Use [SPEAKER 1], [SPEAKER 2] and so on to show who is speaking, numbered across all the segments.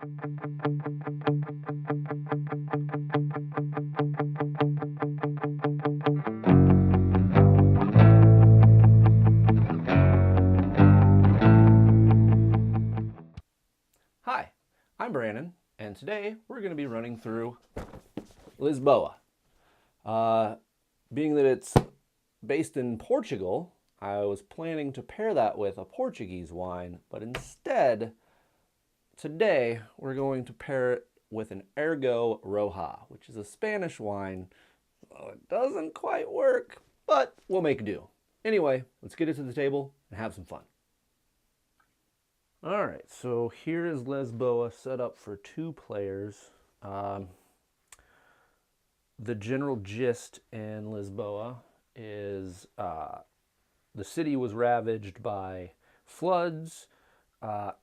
[SPEAKER 1] Hi, I'm Brandon, and today we're going to be running through Lisboa. Being that it's based in Portugal, I was planning to pair that with a Portuguese wine, but instead, today we're going to pair it with an Eagle-Gryphon, which is a Spanish wine. Well, it doesn't quite work, but we'll make do. Anyway, let's get it to the table and have some fun. All right, so here is Lisboa set up for 2 players. The general gist in Lisboa is the city was ravaged by floods,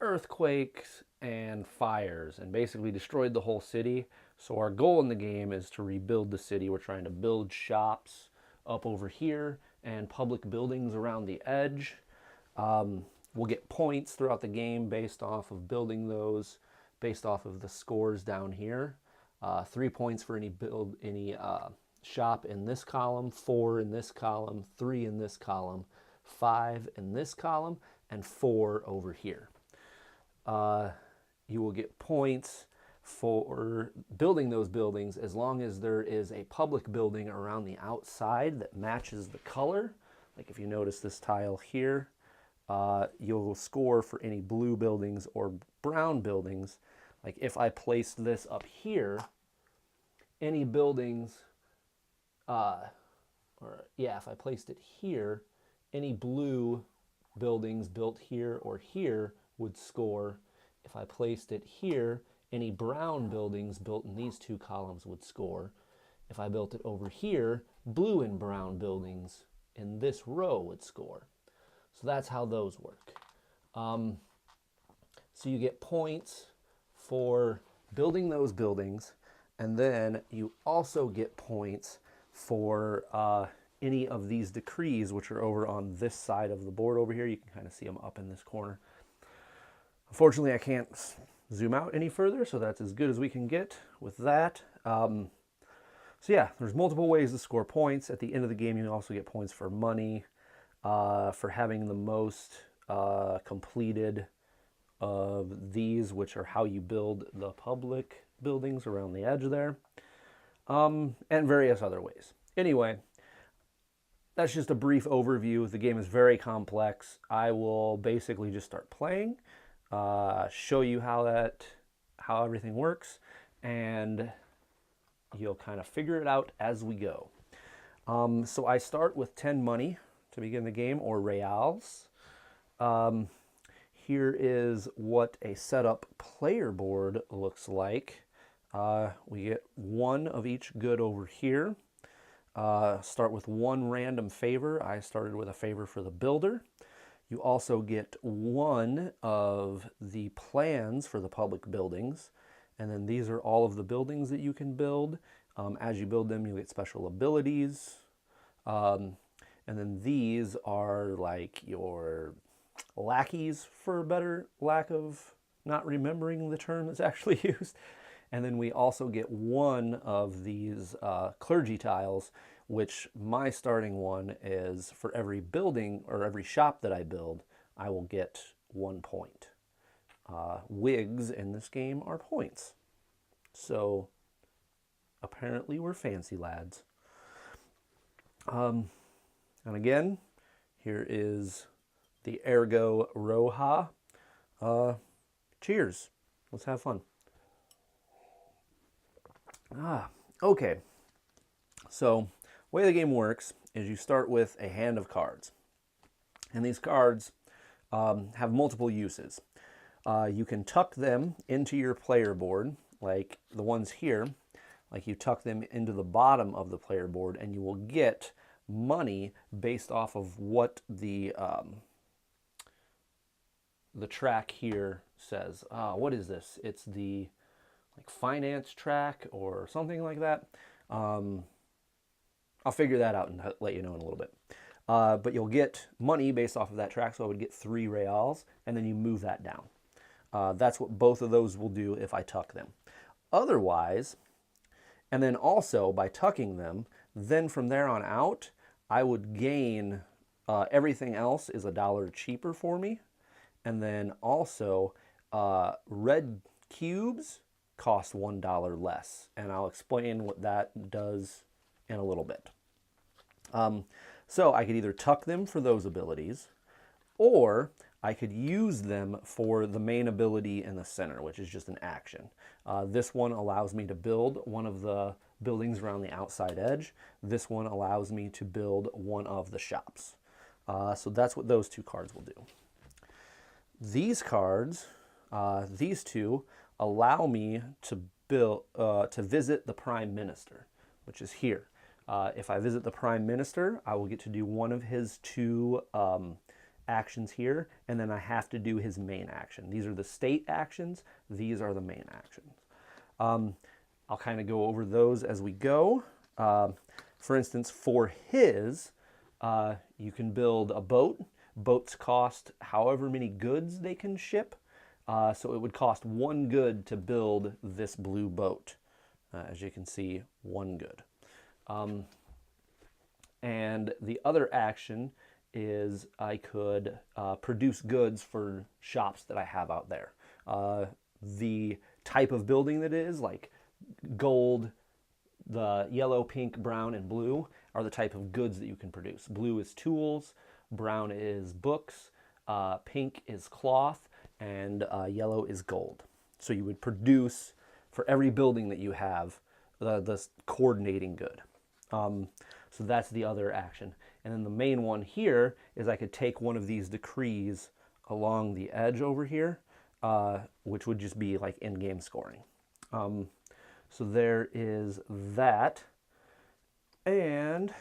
[SPEAKER 1] earthquakes, and fires, and basically destroyed the whole city. So our goal in the game is to rebuild the city. We're trying to build shops up over here and public buildings around the edge. We'll get points throughout the game based off of building those, based off of the scores down here. 3 points for any shop in this column, 4 in this column, 3 in this column, 5 in this column, and 4 over here. You will get points for building those buildings as long as there is a public building around the outside that matches the color. Like if you notice this tile here, you'll score for any blue buildings or brown buildings. Like if I placed this up here, any buildings, if I placed it here, any blue buildings built here or here would score. If I placed it here, any brown buildings built in these 2 columns would score. If I built it over here, blue and brown buildings in this row would score. So that's how those work. So you get points for building those buildings, and then you also get points for any of these decrees, which are over on this side of the board over here. You can kind of see them up in this corner. Unfortunately, I can't zoom out any further, so that's as good as we can get with that. So yeah, there's multiple ways to score points. At the end of the game, you also get points for money, for having the most completed of these, which are how you build the public buildings around the edge there, and various other ways. Anyway, that's just a brief overview. The game is very complex. I will basically just start playing, show you how everything works, and you'll kind of figure it out as we go. So I start with 10 money to begin the game, or reals. Here is what a setup player board looks like. We get 1 of each good over here. Start with 1 random favor. I started with a favor for the builder. You also get 1 of the plans for the public buildings. And then these are all of the buildings that you can build. As you build them, you get special abilities. And then these are like your lackeys, for a better lack of not remembering the term that's actually used. And then we also get 1 of these clergy tiles, which my starting one is for every building or every shop that I build, I will get 1 point. Wigs in this game are points. So apparently we're fancy lads. And again, here is the Eagle-Gryphon. Cheers. Let's have fun. Okay. So, the way the game works is you start with a hand of cards. And these cards have multiple uses. You can tuck them into your player board, like the ones here. Like you tuck them into the bottom of the player board, and you will get money based off of what the track here says. What is this? It's the finance track or something like that. I'll figure that out and let you know in a little bit. But you'll get money based off of that track, so I would get 3 reals, and then you move that down. That's what both of those will do if I tuck them. Otherwise, and then also by tucking them, then from there on out, I would gain, everything else is $1 cheaper for me. And then also, red cubes cost $1 less. And I'll explain what that does in a little bit. So I could either tuck them for those abilities, or I could use them for the main ability in the center, which is just an action. This one allows me to build one of the buildings around the outside edge. This one allows me to build one of the shops. So that's what those two cards will do. These cards, these two, allow me to build, to visit the Prime Minister, which is here. If I visit the Prime Minister, I will get to do one of his two actions here, and then I have to do his main action. These are the state actions. These are the main actions. I'll kind of go over those as we go. For instance, for his, you can build a boat. Boats cost however many goods they can ship. So it would cost 1 good to build this blue boat. As you can see, 1 good. And the other action is I could produce goods for shops that I have out there. The type of building that it is, like gold, the yellow, pink, brown, and blue, are the type of goods that you can produce. Blue is tools, brown is books, pink is cloth, and yellow is gold. So you would produce, for every building that you have, the coordinating good. So that's the other action. And then the main one here is I could take one of these decrees along the edge over here, which would just be like in-game scoring. So there is that. And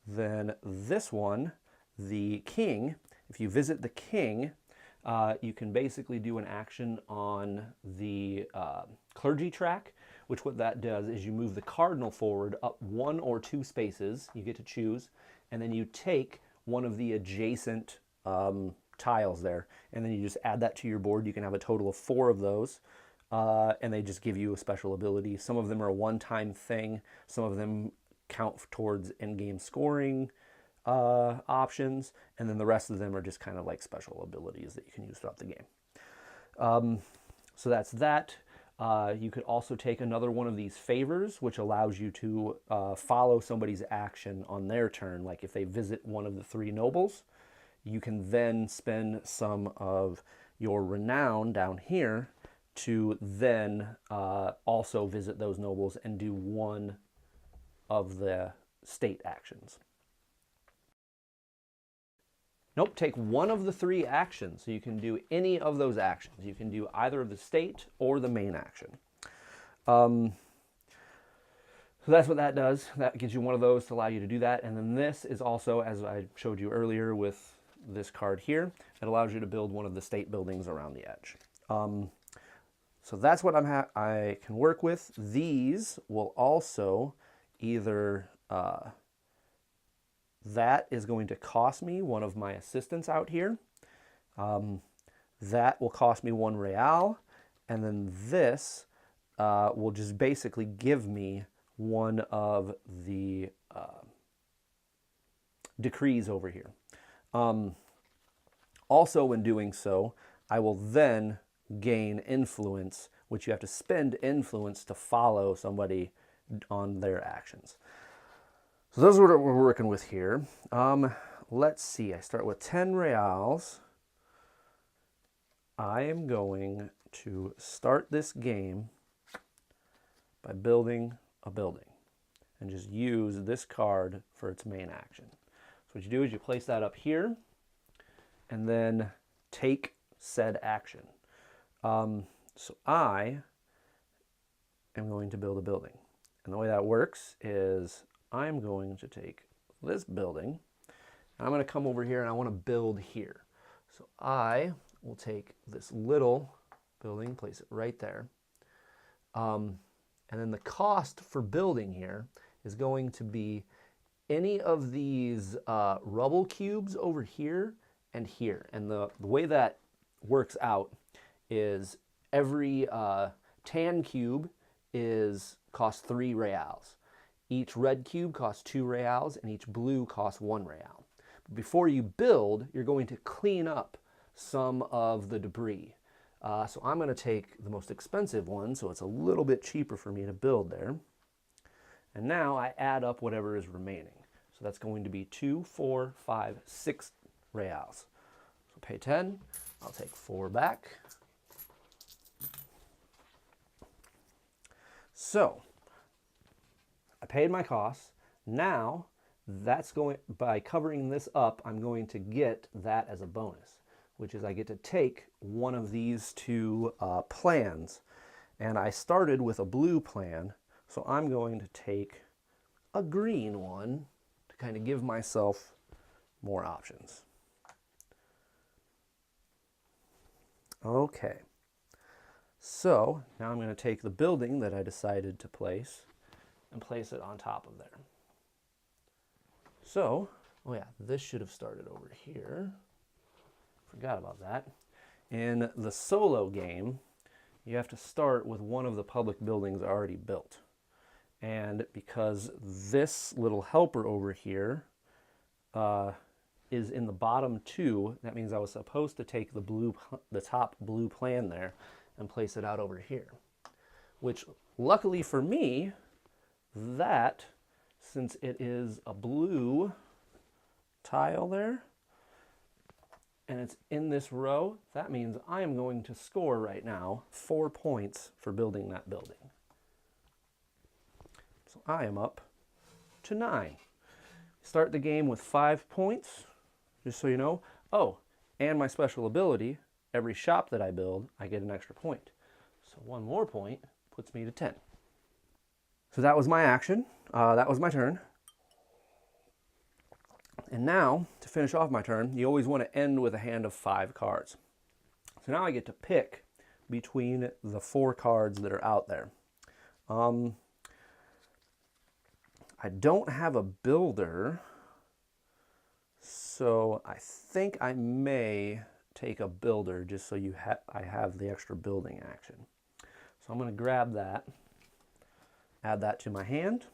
[SPEAKER 1] then this one, the king, if you visit the king, you can basically do an action on the clergy track, which what that does is you move the cardinal forward up 1 or 2 spaces, you get to choose, and then you take one of the adjacent tiles there, and then you just add that to your board. You can have a total of 4 of those, and they just give you a special ability. Some of them are a one-time thing, some of them count towards end-game scoring options, and then the rest of them are just kind of like special abilities that you can use throughout the game. So that's that. You could also take another one of these favors, which allows you to follow somebody's action on their turn. Like if they visit one of the 3 nobles, you can then spend some of your renown down here to then also visit those nobles and do one of the state actions. Nope, take one of the 3 actions. So you can do any of those actions. You can do either the state or the main action. So that's what that does. That gives you one of those to allow you to do that. And then this is also, as I showed you earlier with this card here, it allows you to build one of the state buildings around the edge. So that's what I can work with. These will also either... that is going to cost me one of my assistants out here. That will cost me 1 real. And then this will just basically give me one of the decrees over here. Also, when doing so, I will then gain influence, which you have to spend influence to follow somebody on their actions. So those are what we're working with here. Let's see, I start with 10 reals. I am going to start this game by building a building and just use this card for its main action. So what you do is you place that up here and then take said action. So I am going to build a building. And the way that works is I'm going to take this building, and I'm going to come over here and I want to build here. So I will take this little building, place it right there. And then the cost for building here is going to be any of these rubble cubes over here and here. And the way that works out is every tan cube costs 3 reals. Each red cube costs 2 reals, and each blue costs 1 real. Before you build, you're going to clean up some of the debris. So I'm going to take the most expensive one, so it's a little bit cheaper for me to build there. And now I add up whatever is remaining. So that's going to be 2, 4, 5, 6 reals. So pay 10, I'll take 4 back. So I paid my costs. Now by covering this up, I'm going to get that as a bonus, which is I get to take one of these 2 plans. And I started with a blue plan, so I'm going to take a green one to kind of give myself more options. Okay, so now I'm going to take the building that I decided to place and place it on top of there. So, oh yeah, this should have started over here. Forgot about that. In the solo game, you have to start with one of the public buildings already built. And because this little helper over here is in the bottom 2, that means I was supposed to take the top blue plan there and place it out over here. Which, luckily for me, that, since it is a blue tile there, and it's in this row, that means I am going to score right now 4 points for building that building. So I am up to 9. Start the game with 5 points, just so you know. Oh, and my special ability, every shop that I build, I get an extra point. So 1 more point puts me to 10. So that was my action. That was my turn. And now, to finish off my turn, you always want to end with a hand of 5 cards. So now I get to pick between the 4 cards that are out there. I don't have a builder, so I think I may take a builder just so I have the extra building action. So I'm going to grab that, add that to my hand.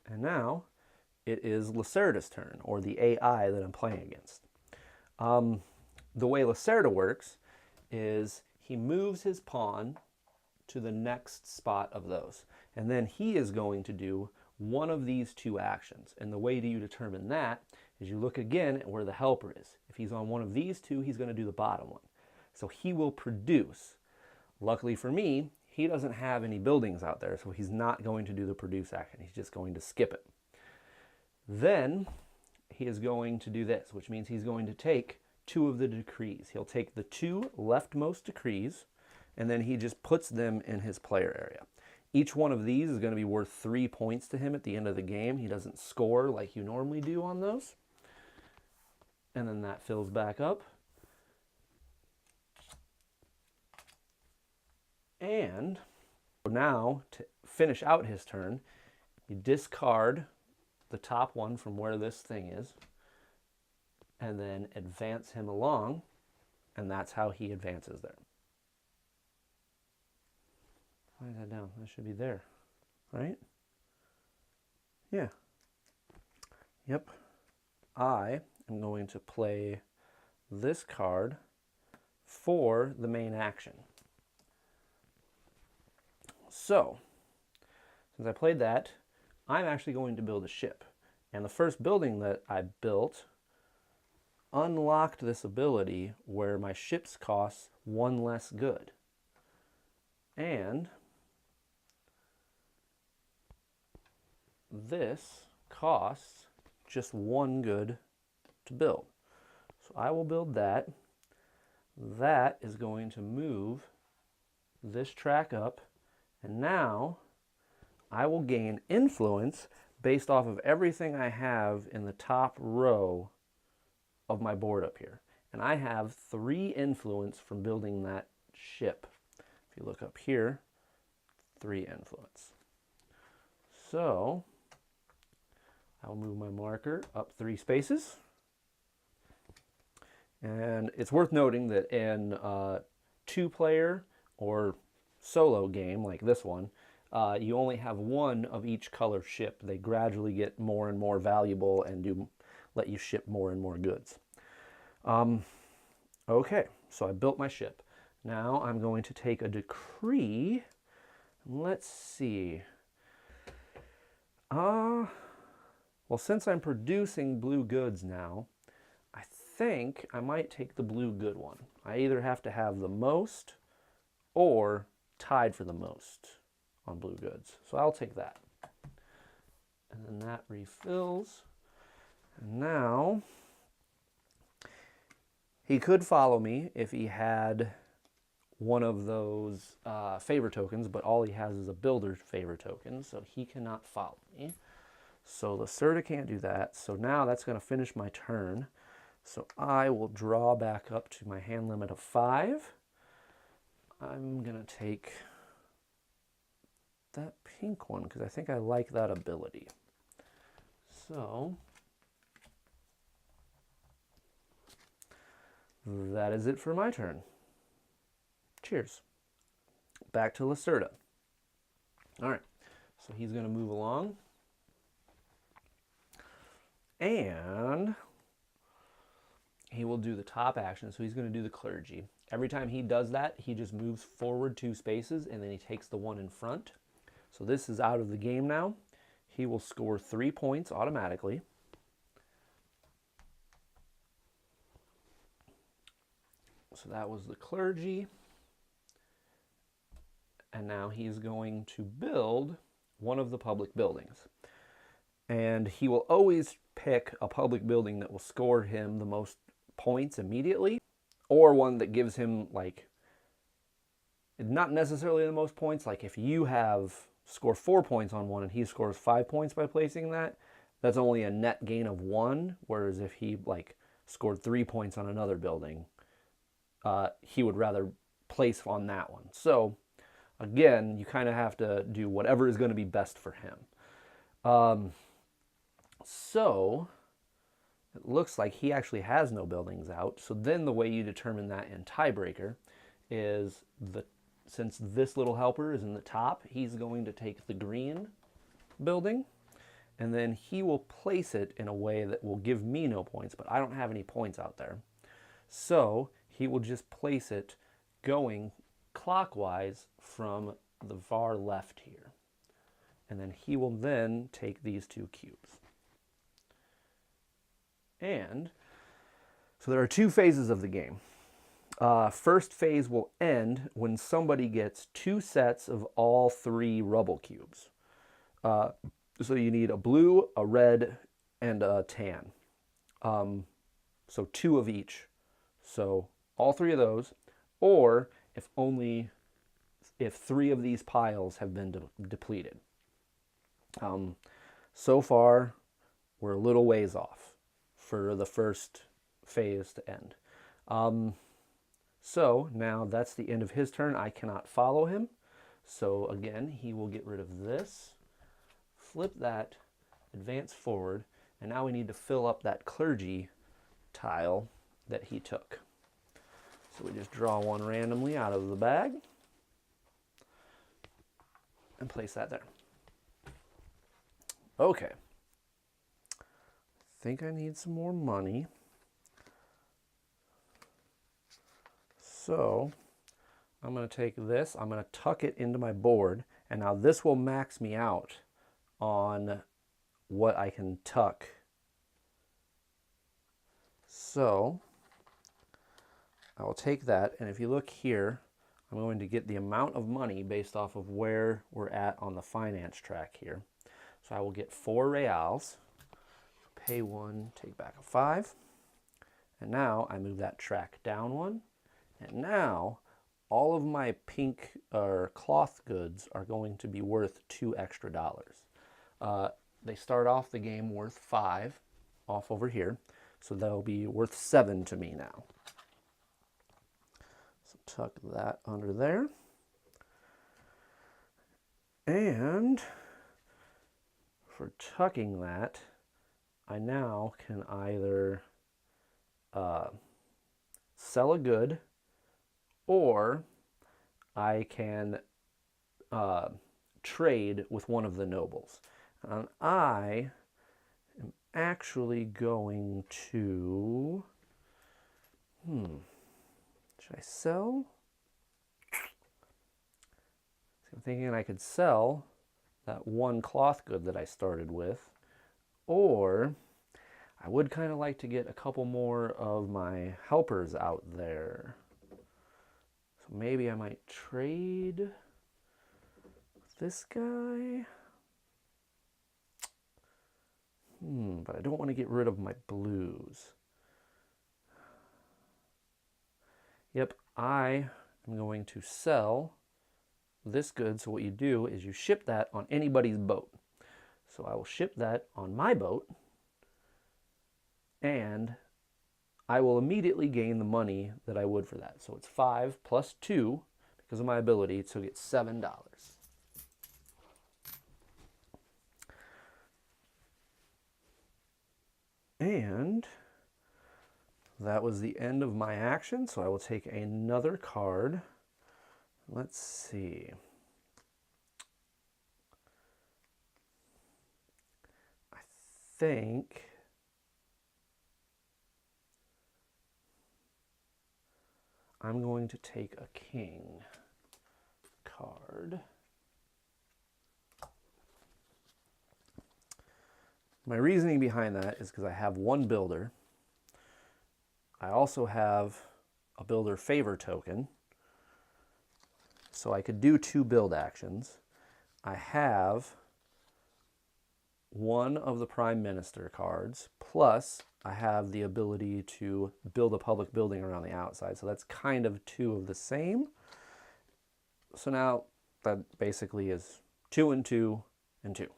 [SPEAKER 1] And now it is Lacerda's turn, or the AI that I'm playing against. The way Lacerda works is he moves his pawn to the next spot of those. And then he is going to do one of these 2 actions. And the way you determine that is you look again at where the helper is. If he's on one of these 2, he's going to do the bottom one. So he will produce. Luckily for me, he doesn't have any buildings out there, so he's not going to do the produce action. He's just going to skip it. Then he is going to do this, which means he's going to take 2 of the decrees. He'll take the 2 leftmost decrees, and then he just puts them in his player area. Each one of these is going to be worth 3 points to him at the end of the game. He doesn't score like you normally do on those. And then that fills back up. And now, to finish out his turn, you discard the top one from where this thing is, and then advance him along, and that's how he advances there. Write that down. That should be there, right? Yeah. Yep. I am going to play this card for the main action. So, since I played that, I'm actually going to build a ship. And the first building that I built unlocked this ability where my ships cost 1 less good. And this costs just 1 good to build. So I will build that. That is going to move this track up, and now I will gain influence based off of everything I have in the top row of my board up here. And I have 3 influence from building that ship. If you look up here, 3 influence. So I'll move my marker up 3 spaces. And it's worth noting that in a two-player or solo game like this one, you only have one of each color ship. They gradually get more and more valuable and let you ship more and more goods. Okay, so I built my ship. Now I'm going to take a decree. Let's see. Well, since I'm producing blue goods now, I think I might take the blue good one. I either have to have the most or tied for the most on blue goods. So I'll take that. And then that refills. And now, he could follow me if he had one of those favor tokens, but all he has is a builder favor token, so he cannot follow me. So Lacerda can't do that. So now that's going to finish my turn. So I will draw back up to my hand limit of 5. I'm going to take that pink one because I think I like that ability. So that is it for my turn. Cheers. Back to Lacerda. All right, so he's going to move along. And he will do the top action, so he's going to do the clergy. Every time he does that, he just moves forward 2 spaces, and then he takes the one in front. So this is out of the game now. He will score 3 points automatically. So that was the clergy. And now he's going to build one of the public buildings. And he will always pick a public building that will score him the most points immediately, or one that gives him, like, not necessarily the most points. Like if you score 4 points on one and he scores 5 points by placing that, that's only a net gain of 1. Whereas if he scored 3 points on another building, he would rather place on that one. So again, you kind of have to do whatever is going to be best for him. So it looks like he actually has no buildings out. So then the way you determine that in tiebreaker is since this little helper is in the top, he's going to take the green building, and then he will place it in a way that will give me no points, but I don't have any points out there. So he will just place it going clockwise from the far left here. And then he will then take these 2 cubes. And so there are 2 phases of the game. First phase will end when somebody gets 2 sets of all 3 rubble cubes. So you need a blue, a red, and a tan. So 2 of each. So all 3 of those, or if 3 of these piles have been depleted. So far, we're a little ways off for the first phase to end. So now that's the end of his turn. I cannot follow him. So again, he will get rid of this, flip that, advance forward, and now we need to fill up that clergy tile that he took. So we just draw one randomly out of the bag and place that there. Okay. I think I need some more money. So I'm going to take this, I'm going to tuck it into my board, and now this will max me out on what I can tuck. So I will take that, and if you look here, I'm going to get the amount of money based off of where we're at on the finance track here. So I will get 4 reals, pay 1, take back a 5, and now I move that track down 1, and now all of my pink or cloth goods are going to be worth $2 extra. They start off the game worth 5 off over here, so they'll be worth 7 to me now. So tuck that under there. And for tucking that, I now can either sell a good, or I can trade with one of the nobles. And I am actually going to, should I sell? So I'm thinking I could sell that one cloth good that I started with, or I would kind of like to get a couple more of my helpers out there. So maybe I might trade with this guy. But I don't want to get rid of my blues. Yep, I am going to sell this good. So what you do is you ship that on anybody's boat. So I will ship that on my boat, and I will immediately gain the money that I would for that. So it's 5 plus 2 because of my ability, so get $7. And that was the end of my action, so I will take another card. Let's see. I think I'm going to take a king card. My reasoning behind that is because I have one builder. I also have a builder favor token, so I could do 2 build actions. I have one of the Prime Minister cards, plus I have the ability to build a public building around the outside. So that's kind of 2 of the same. So now that basically is 2 and 2 and 2.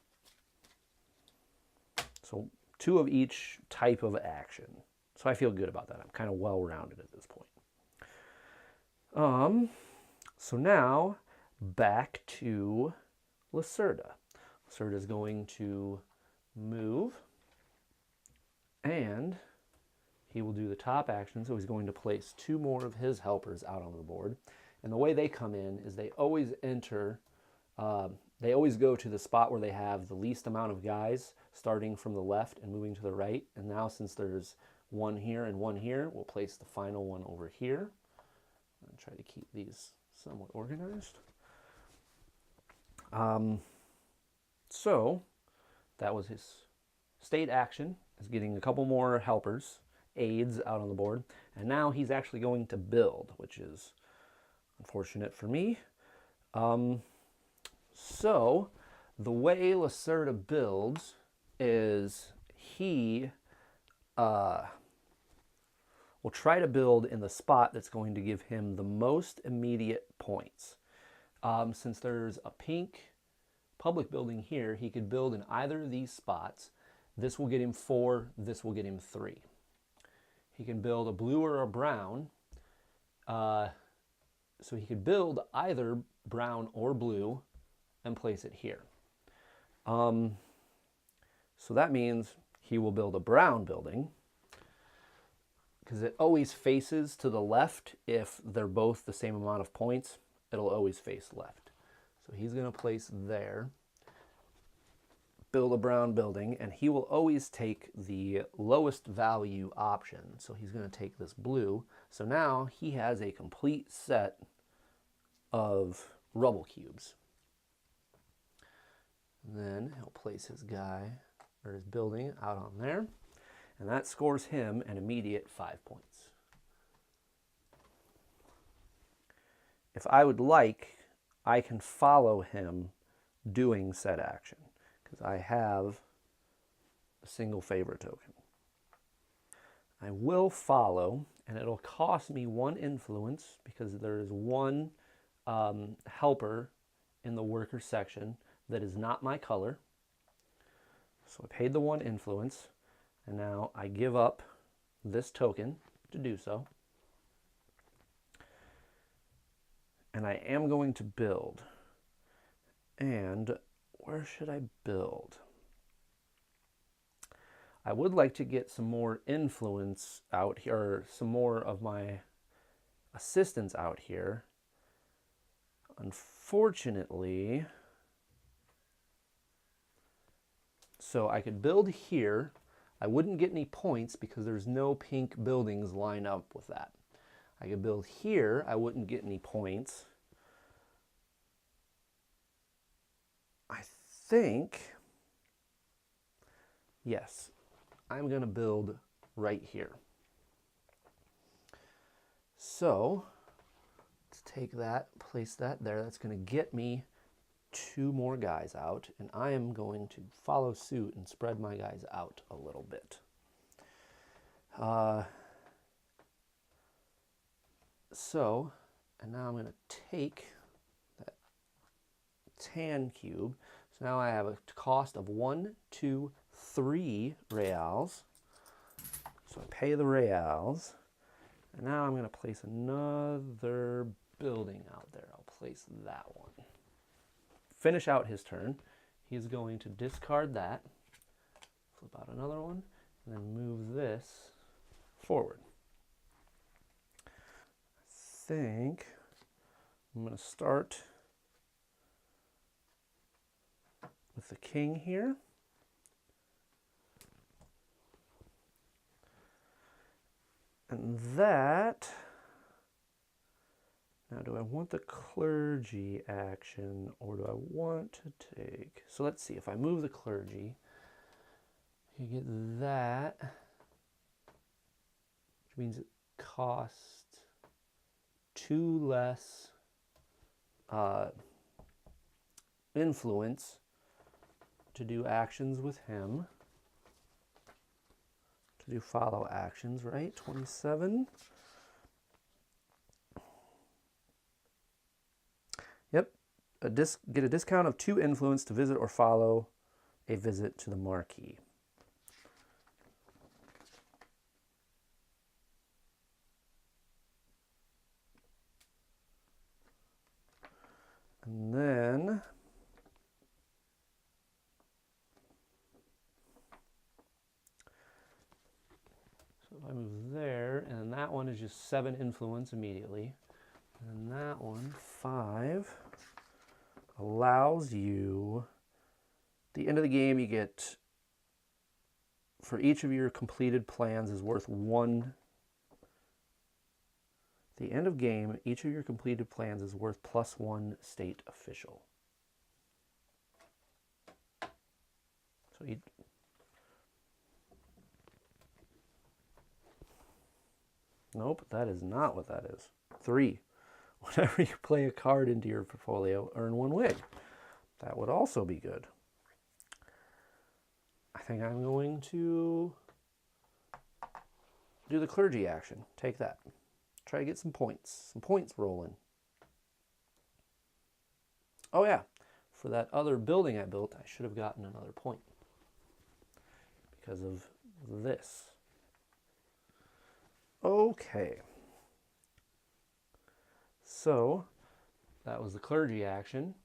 [SPEAKER 1] So 2 of each type of action. So I feel good about that. I'm kind of well-rounded at this point. So now back to Lacerda. Lacerda is going to move, and he will do the top action. So he's going to place 2 more of his helpers out on the board. And the way they come in is they always enter, they always go to the spot where they have the least amount of guys, starting from the left and moving to the right. And now since there's 1 here and 1 here, we'll place the final one over here. And try to keep these somewhat organized. So that was his state action, is getting a couple more helpers, aides out on the board. And now he's actually going to build, which is unfortunate for me. So the way Lacerda builds is he will try to build in the spot that's going to give him the most immediate points. Since there's a pink public building here, he could build in either of these spots. This will get him 4, this will get him 3. He can build a blue or a brown. So he could build either brown or blue and place it here. So that means he will build a brown building, because it always faces to the left. If they're both the same amount of points, it'll always face left. So he's going to place there, build a brown building, and he will always take the lowest value option. So he's going to take this blue. So now he has a complete set of rubble cubes. And then he'll place his guy, or his building, out on there. And that scores him an immediate 5 points. If I would like, I can follow him doing said action, because I have a single favor token. I will follow, and it'll cost me 1 influence, because there is 1 helper in the worker section that is not my color. So I paid the 1 influence, and now I give up this token to do so. And I am going to build. And where should I build? I would like to get some more influence out here, or some more of my assistance out here. Unfortunately, so I could build here. I wouldn't get any points because there's no pink buildings line up with that. I could build here. I wouldn't get any points. I think, yes, I'm going to build right here. So let's take that, place that there. That's going to get me 2 more guys out, and I am going to follow suit and spread my guys out a little bit. And now I'm going to take that tan cube. So now I have a cost of 1, 2, 3 reals. So I pay the reals. And now I'm going to place another building out there. I'll place that one. Finish out his turn. He's going to discard that, flip out another one, and then move this forward. I think I'm going to start with the king here. And that, now do I want the clergy action or do I want to take, so let's see, if I move the clergy, you get that, which means it costs 2 less influence to do actions with him. To do follow actions, right? 27. Yep. Get a discount of 2 influence to visit or follow a visit to the marquee. And then I move there, and that one is just 7 influence immediately. And that one, 5, allows you, at the end of the game, you get, for each of your completed plans is worth 1. At the end of game, each of your completed plans is worth +1 state official. So you, nope, that is not what that is. 3. Whenever you play a card into your portfolio, earn 1 wig. That would also be good. I think I'm going to do the clergy action. Take that. Try to get some points. Some points rolling. Oh yeah, for that other building I built, I should have gotten another point because of this. Okay. So that was the clergy action.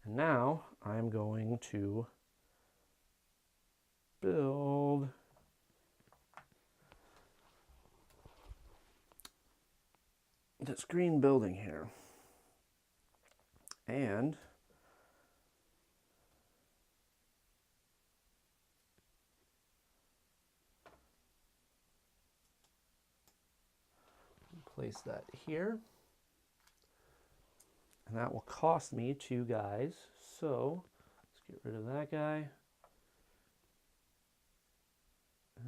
[SPEAKER 1] And now I'm going to build this green building here. And place that here. And that will cost me 2 guys. So let's get rid of that guy.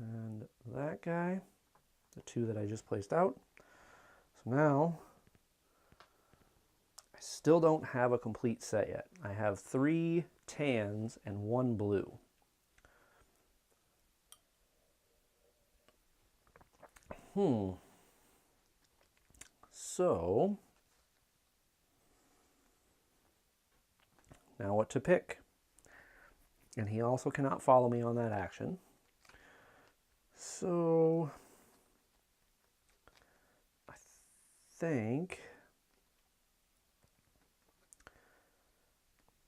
[SPEAKER 1] And that guy. The 2 that I just placed out. So now, I still don't have a complete set yet. I have 3 tans and 1 blue. So, now what to pick? And he also cannot follow me on that action. So, I think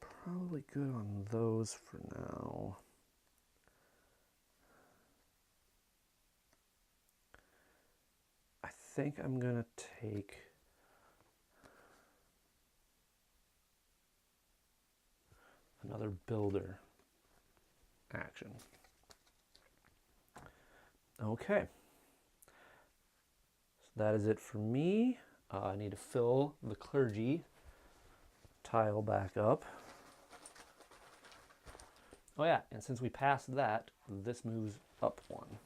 [SPEAKER 1] probably good on those for now. I think I'm going to take another builder action. Okay. So that is it for me. I need to fill the clergy tile back up. Oh yeah, and since we passed that, this moves up one.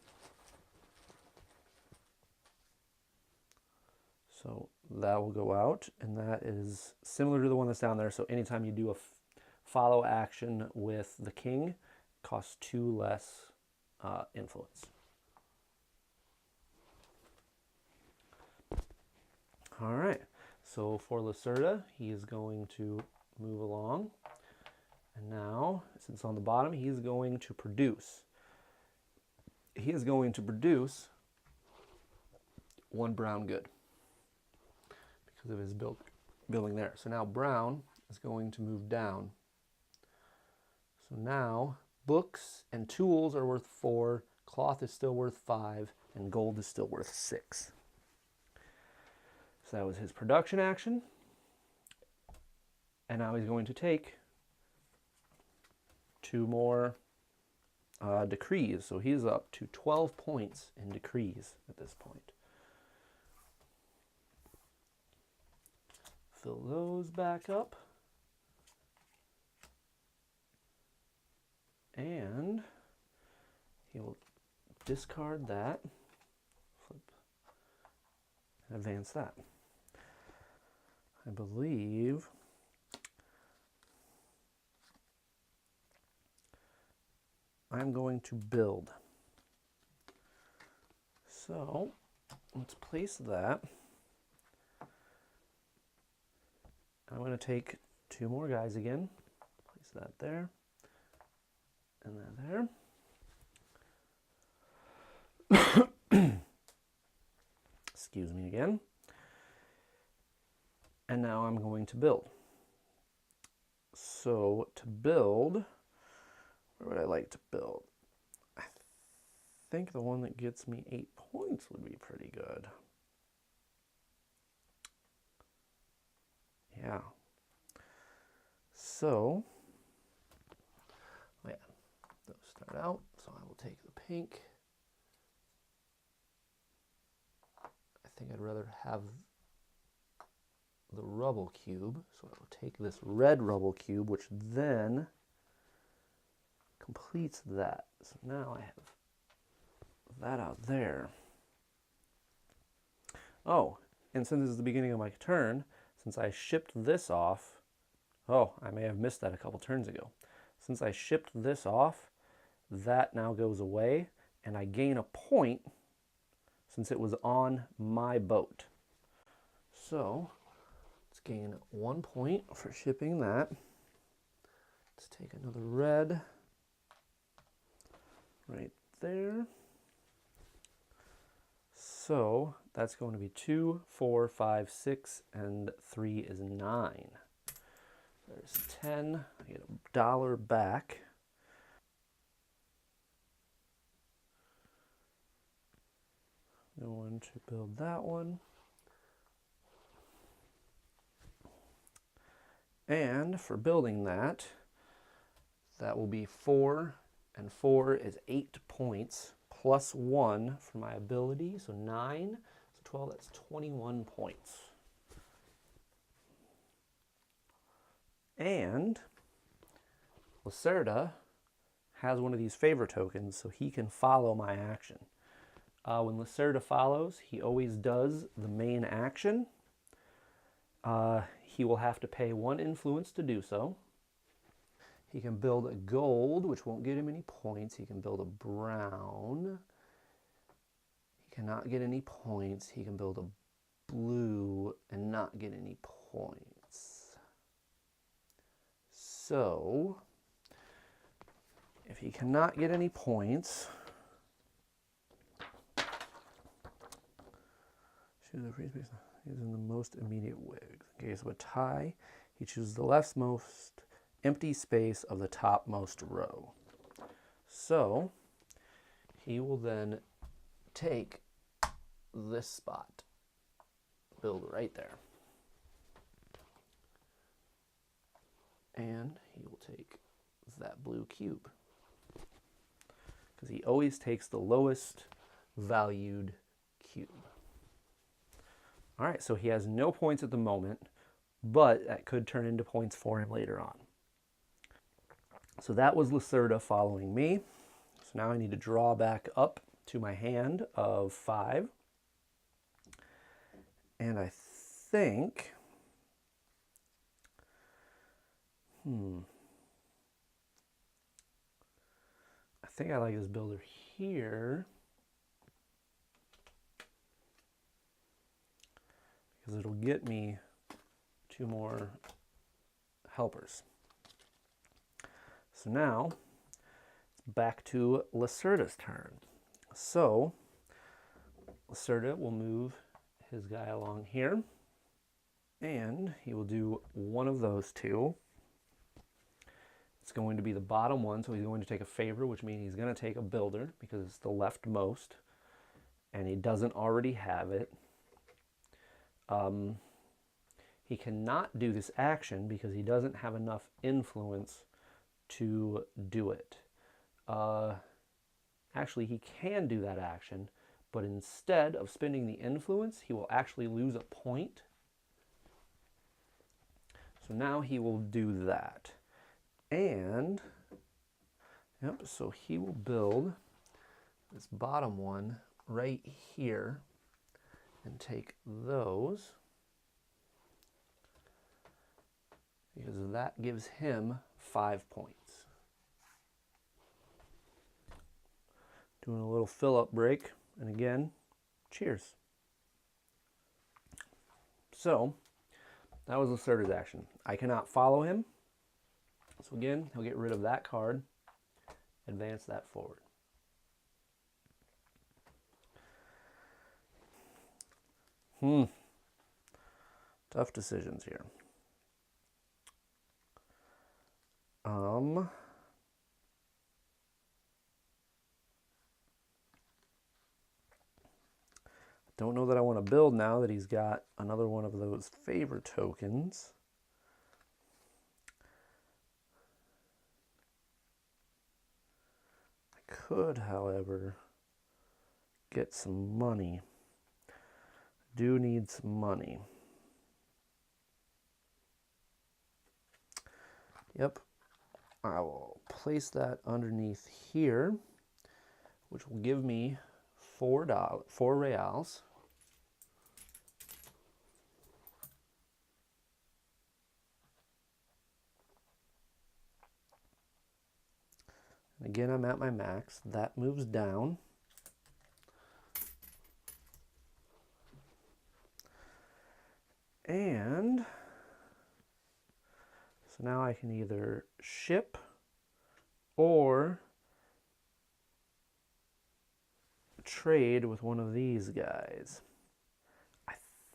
[SPEAKER 1] So that will go out, and that is similar to the one that's down there. So anytime you do a follow action with the king, it costs 2 less influence. All right, so for Lacerda, he is going to move along. And now, since it's on the bottom, he's going to produce. He is going to produce 1 brown good because of his building there. So now brown is going to move down. So now books and tools are worth 4, cloth is still worth 5, and gold is still worth 6. So that was his production action. And now he's going to take 2 more decrees. So he's up to 12 points in decrees at this point. Fill those back up. And he will discard that, flip, and advance that. I believe I'm going to build. So let's place that. I'm going to take 2 more guys again. Place that there. And that there. Excuse me again. And now I'm going to build. So to build, where would I like to build? I think the one that gets me 8 points would be pretty good. Yeah. So, oh yeah, those start out. So I will take the pink. I think I'd rather have the rubble cube. So I will take this red rubble cube, which then completes that. So now I have that out there. Oh, and since this is the beginning of my turn, since I shipped this off, oh, I may have missed that a couple turns ago. Since I shipped this off, that now goes away, and I gain a point since it was on my boat. So let's gain 1 point for shipping that. Let's take another red right there. So that's going to be 2, 4, 5, 6, and 3 is 9. There's 10. I get $1 back. Going to build that one. And for building that, that will be 4, and 4 is 8 points, plus 1 for my ability, so 9, so 12, that's 21 points. And Lacerda has one of these favor tokens, so he can follow my action. When Lacerda follows, he always does the main action. He will have to pay 1 influence to do so. He can build a gold, which won't get him any points. He can build a brown. He cannot get any points. He can build a blue and not get any points. So, if he cannot get any points, choose a free space. He's in the most immediate way. In case of a tie, he chooses the leftmost empty space of the topmost row. So he will then take this spot, build right there. And he will take is that blue cube. Because he always takes the lowest valued cube. All right, so he has no points at the moment, but that could turn into points for him later on. So that was Lacerda following me. So now I need to draw back up to my hand of 5. And I think, I think I like this builder here because it'll get me 2 more helpers. So now, back to Lacerda's turn. So, Lacerda will move his guy along here, and he will do one of those 2. It's going to be the bottom one, so he's going to take a favor, which means he's going to take a builder because it's the leftmost, and he doesn't already have it. He cannot do this action because he doesn't have enough influence to do it. Actually, he can do that action, but instead of spending the influence, he will actually lose a point. So now he will do that. And, yep, so he will build this bottom one right here and take those, because that gives him 5 points. Doing a little fill-up break, and again, cheers. So, that was Lacerda's action. I cannot follow him, so again, he'll get rid of that card, advance that forward. Tough decisions here. Don't know that I want to build now that he's got another one of those favor tokens. I could, however, get some money. I do need some money. Yep. I will place that underneath here, which will give me $4 reals. And again, I'm at my max. That moves down. And so now I can either ship or trade with one of these guys. I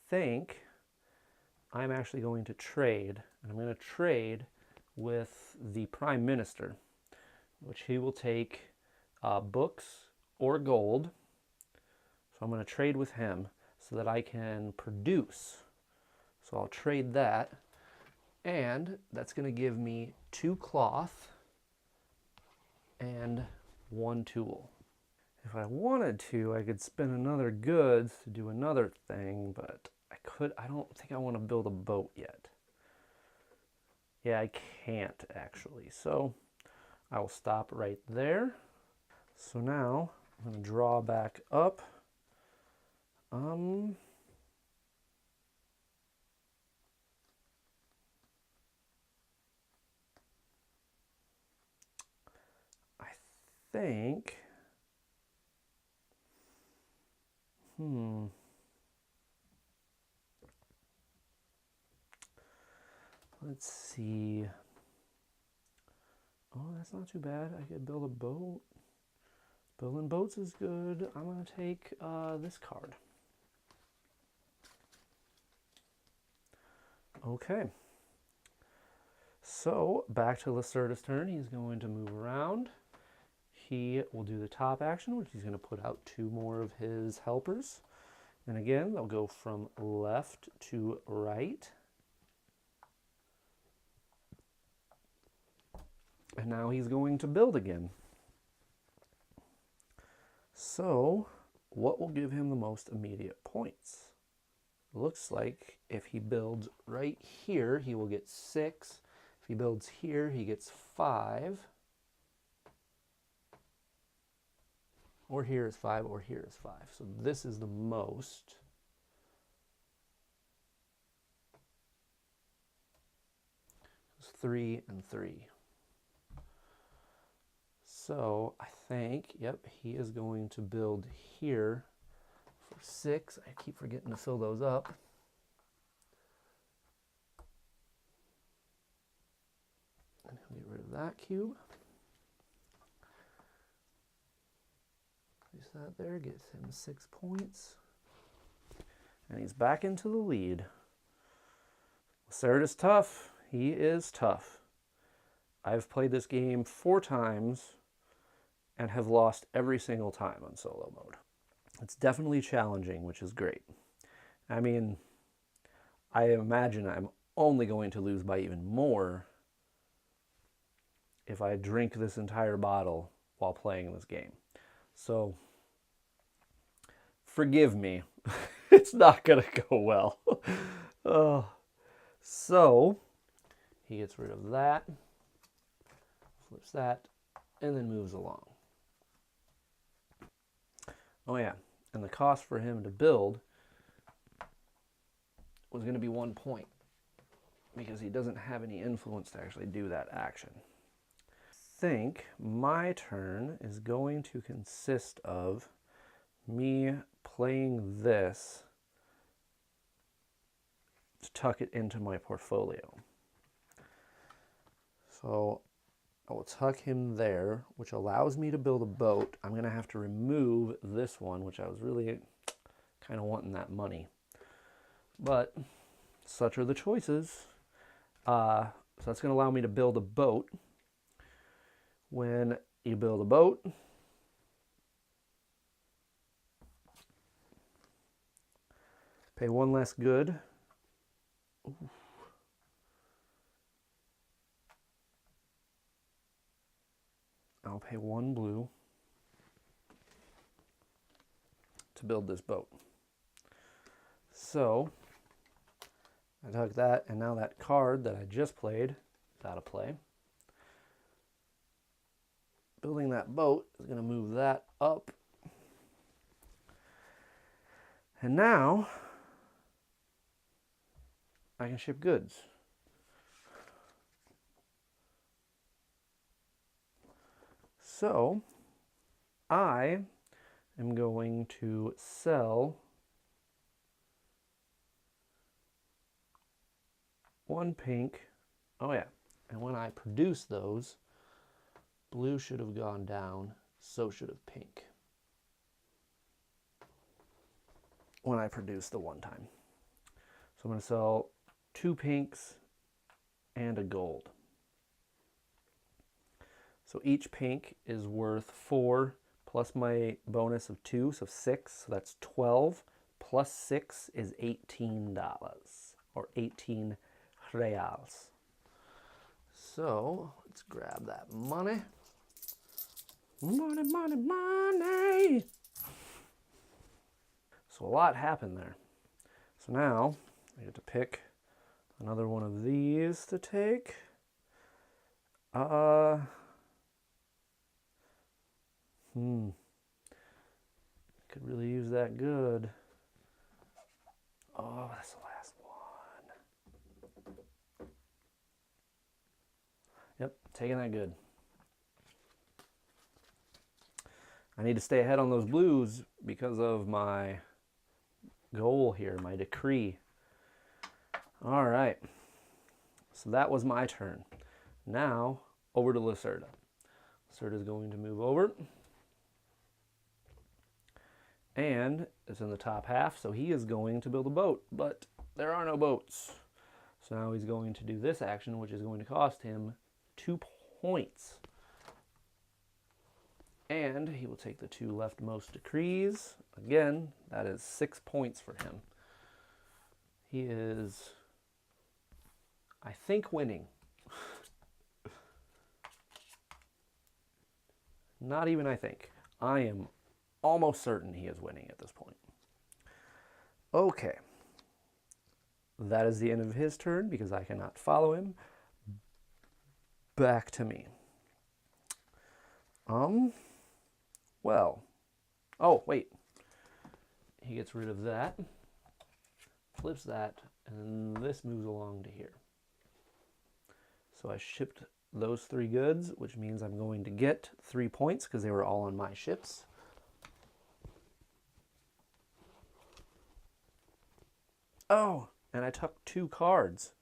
[SPEAKER 1] think I'm actually going to trade, and I'm going to trade with the Prime Minister, which he will take books or gold. So I'm going to trade with him so that I can produce. So I'll trade that, and that's going to give me 2 cloth and 1 tool. If I wanted to, I could spend another goods to do another thing, but I don't think I want to build a boat yet. Yeah, I can't actually. So I will stop right there. So now I'm going to draw back up. I think, let's see. Oh, that's not too bad. I could build a boat. Building boats is good. I'm going to take this card. Okay. So, back to Lacerda's turn. He's going to move around. He will do the top action, which he's going to put out 2 more of his helpers. And again, they'll go from left to right. And now he's going to build again. So, what will give him the most immediate points? Looks like if he builds right here, he will get 6. If he builds here, he gets 5. Or here is 5, or here is 5. So this is the most. It's 3 and 3. So I think, yep, he is going to build here for 6. I keep forgetting to fill those up. And he'll get rid of that cube. Place that there, gets him 6 points. And he's back into the lead. Lacerda's tough. He is tough. I've played this game 4 times and have lost every single time on solo mode. It's definitely challenging, which is great. I mean, I imagine I'm only going to lose by even more if I drink this entire bottle while playing this game. So, forgive me. It's not going to go well. So, he gets rid of that, flips that, and then moves along. Oh yeah, and the cost for him to build was going to be 1 point because he doesn't have any influence to actually do that action. I think my turn is going to consist of me playing this to tuck it into my portfolio. So I will tuck him there, which allows me to build a boat. I'm going to have to remove this one, which I was really kind of wanting that money. But such are the choices. So that's going to allow me to build a boat. When you build a boat, pay 1 less good. Ooh. I'll pay 1 blue to build this boat. So I took that, and now that card that I just played is out of play. Building that boat is going to move that up. And now I can ship goods. So I am going to sell 1 pink. Oh yeah, and when I produce those, blue should have gone down, so should have pink. When I produce the one time. So I'm going to sell 2 pinks and a gold. So each pink is worth 4 plus my bonus of 2, so 6. So that's 12 plus 6 is $18 or 18 reals. So let's grab that money. Money, money, money. So a lot happened there. So now I get to pick another one of these to take. Could really use that good. Oh, that's the last one. Yep, taking that good. I need to stay ahead on those blues because of my goal here, my decree. All right. So that was my turn. Now, over to Lacerda. Lacerda is going to move over. And it's in the top half, so he is going to build a boat, but there are no boats. So now he's going to do this action, which is going to cost him 2 points. And he will take the 2 leftmost decrees. Again, that is 6 points for him. He is, I think, winning. Not even I think. I am almost certain he is winning at this point. Okay. That is the end of his turn because I cannot follow him. Back to me. Well. Oh, wait. He gets rid of that. Flips that. And this moves along to here. So I shipped those 3 goods, which means I'm going to get 3 points because they were all on my ships. Oh, and I took 2 cards,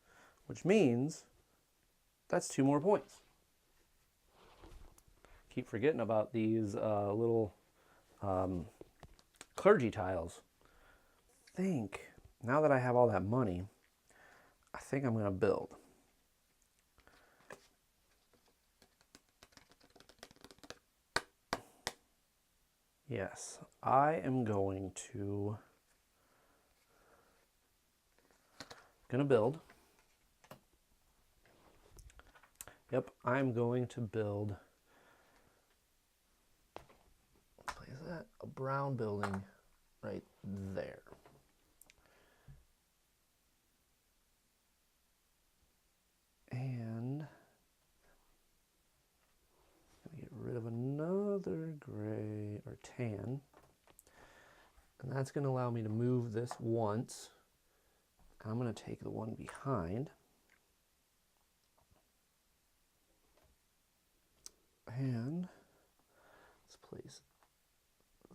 [SPEAKER 1] which means that's 2 more points. Keep forgetting about these little clergy tiles. Now that I have all that money, I think I'm going to build. Yes, I am going to build. Yep, I'm going to build. What place is that? A brown building right there. And get rid of another gray or tan. And that's going to allow me to move this once. I'm going to take the one behind. And let's place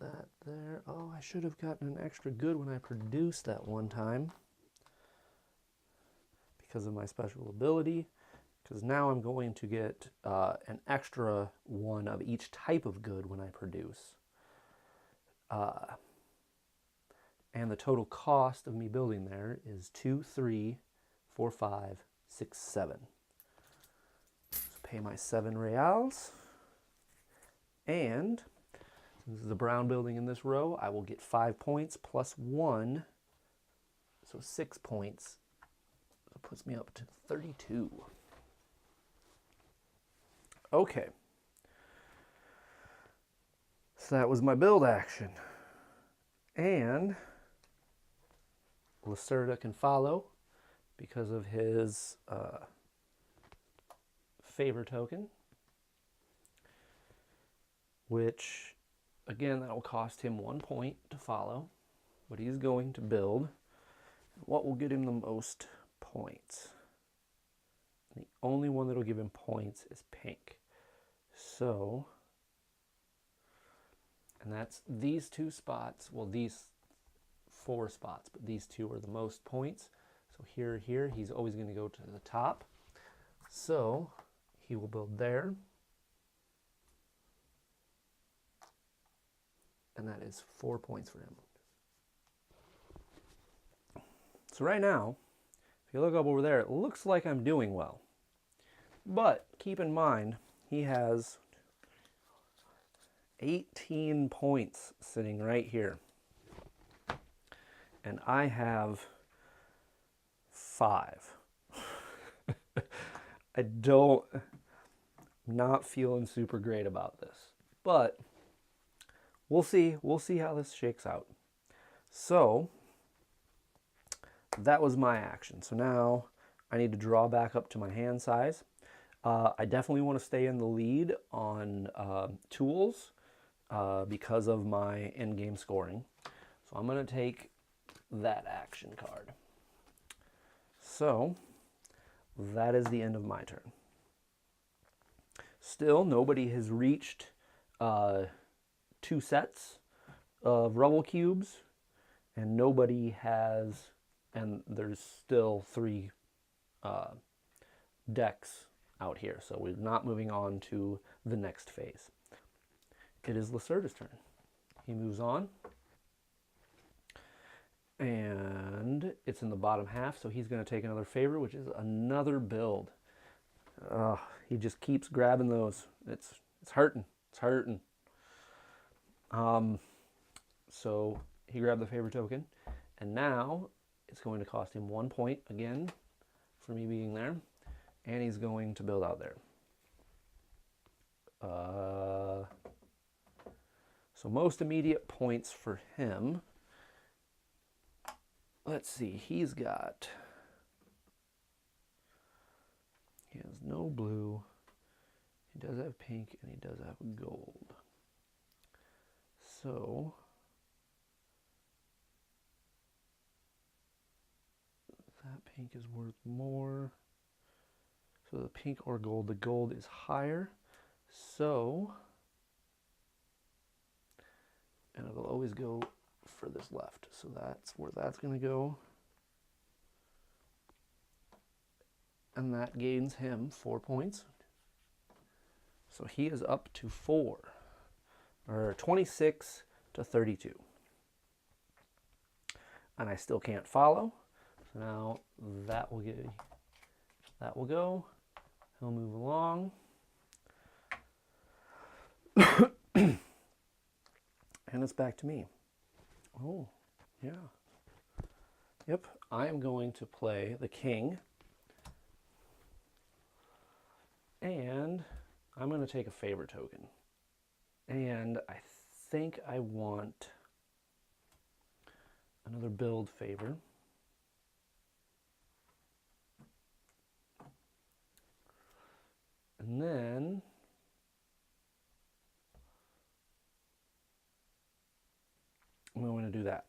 [SPEAKER 1] that there. Oh, I should have gotten an extra good when I produced that one time because of my special ability. Because now I'm going to get an extra one of each type of good when I produce. And the total cost of me building there is 2, 3, 4, 5, 6, 7. So pay my 7 reals. And this is the brown building in this row. I will get 5 points plus 1. So 6 points. That puts me up to 32. Okay. So that was my build action. And Lacerda can follow because of his favor token, which, again, that will cost him 1 point to follow, but he's going to build. What will get him the most points? The only one that will give him points is pink. So, and that's these 2 spots, well, these 4 spots, but these 2 are the most points. So here, he's always going to go to the top. So he will build there. And that is 4 points for him. So right now, if you look up over there, it looks like I'm doing well. But keep in mind, he has 18 points sitting right here. And I have 5. I'm not feeling super great about this. But we'll see. We'll see how this shakes out. So that was my action. So now I need to draw back up to my hand size. I definitely want to stay in the lead on tools because of my end-game scoring. So I'm going to take that action card. So that is the end of my turn. Still, nobody has reached 2 sets of rubble cubes, and nobody has, and there's still 3 decks out here, so we're not moving on to the next phase. It is Lacerda's turn. He moves on, and it's in the bottom half, so he's going to take another favor, which is another build. He just keeps grabbing those. It's hurting. It's hurting. So he grabbed the favor token, and now it's going to cost him 1 point again for me being there, and he's going to build out there. So most immediate points for him. Let's see, he has no blue, he does have pink, and he does have gold. So that pink is worth more. So the pink or gold, the gold is higher. So, and it'll always go for this left. So that's where that's going to go. And that gains him 4 points. So he is up to 26 to 32. And I still can't follow. So now that will go. He'll move along. And it's back to me. Oh, yeah. Yep, I am going to play the king. And I'm going to take a favor token. And I think I want another build favor. And then I'm going to do that.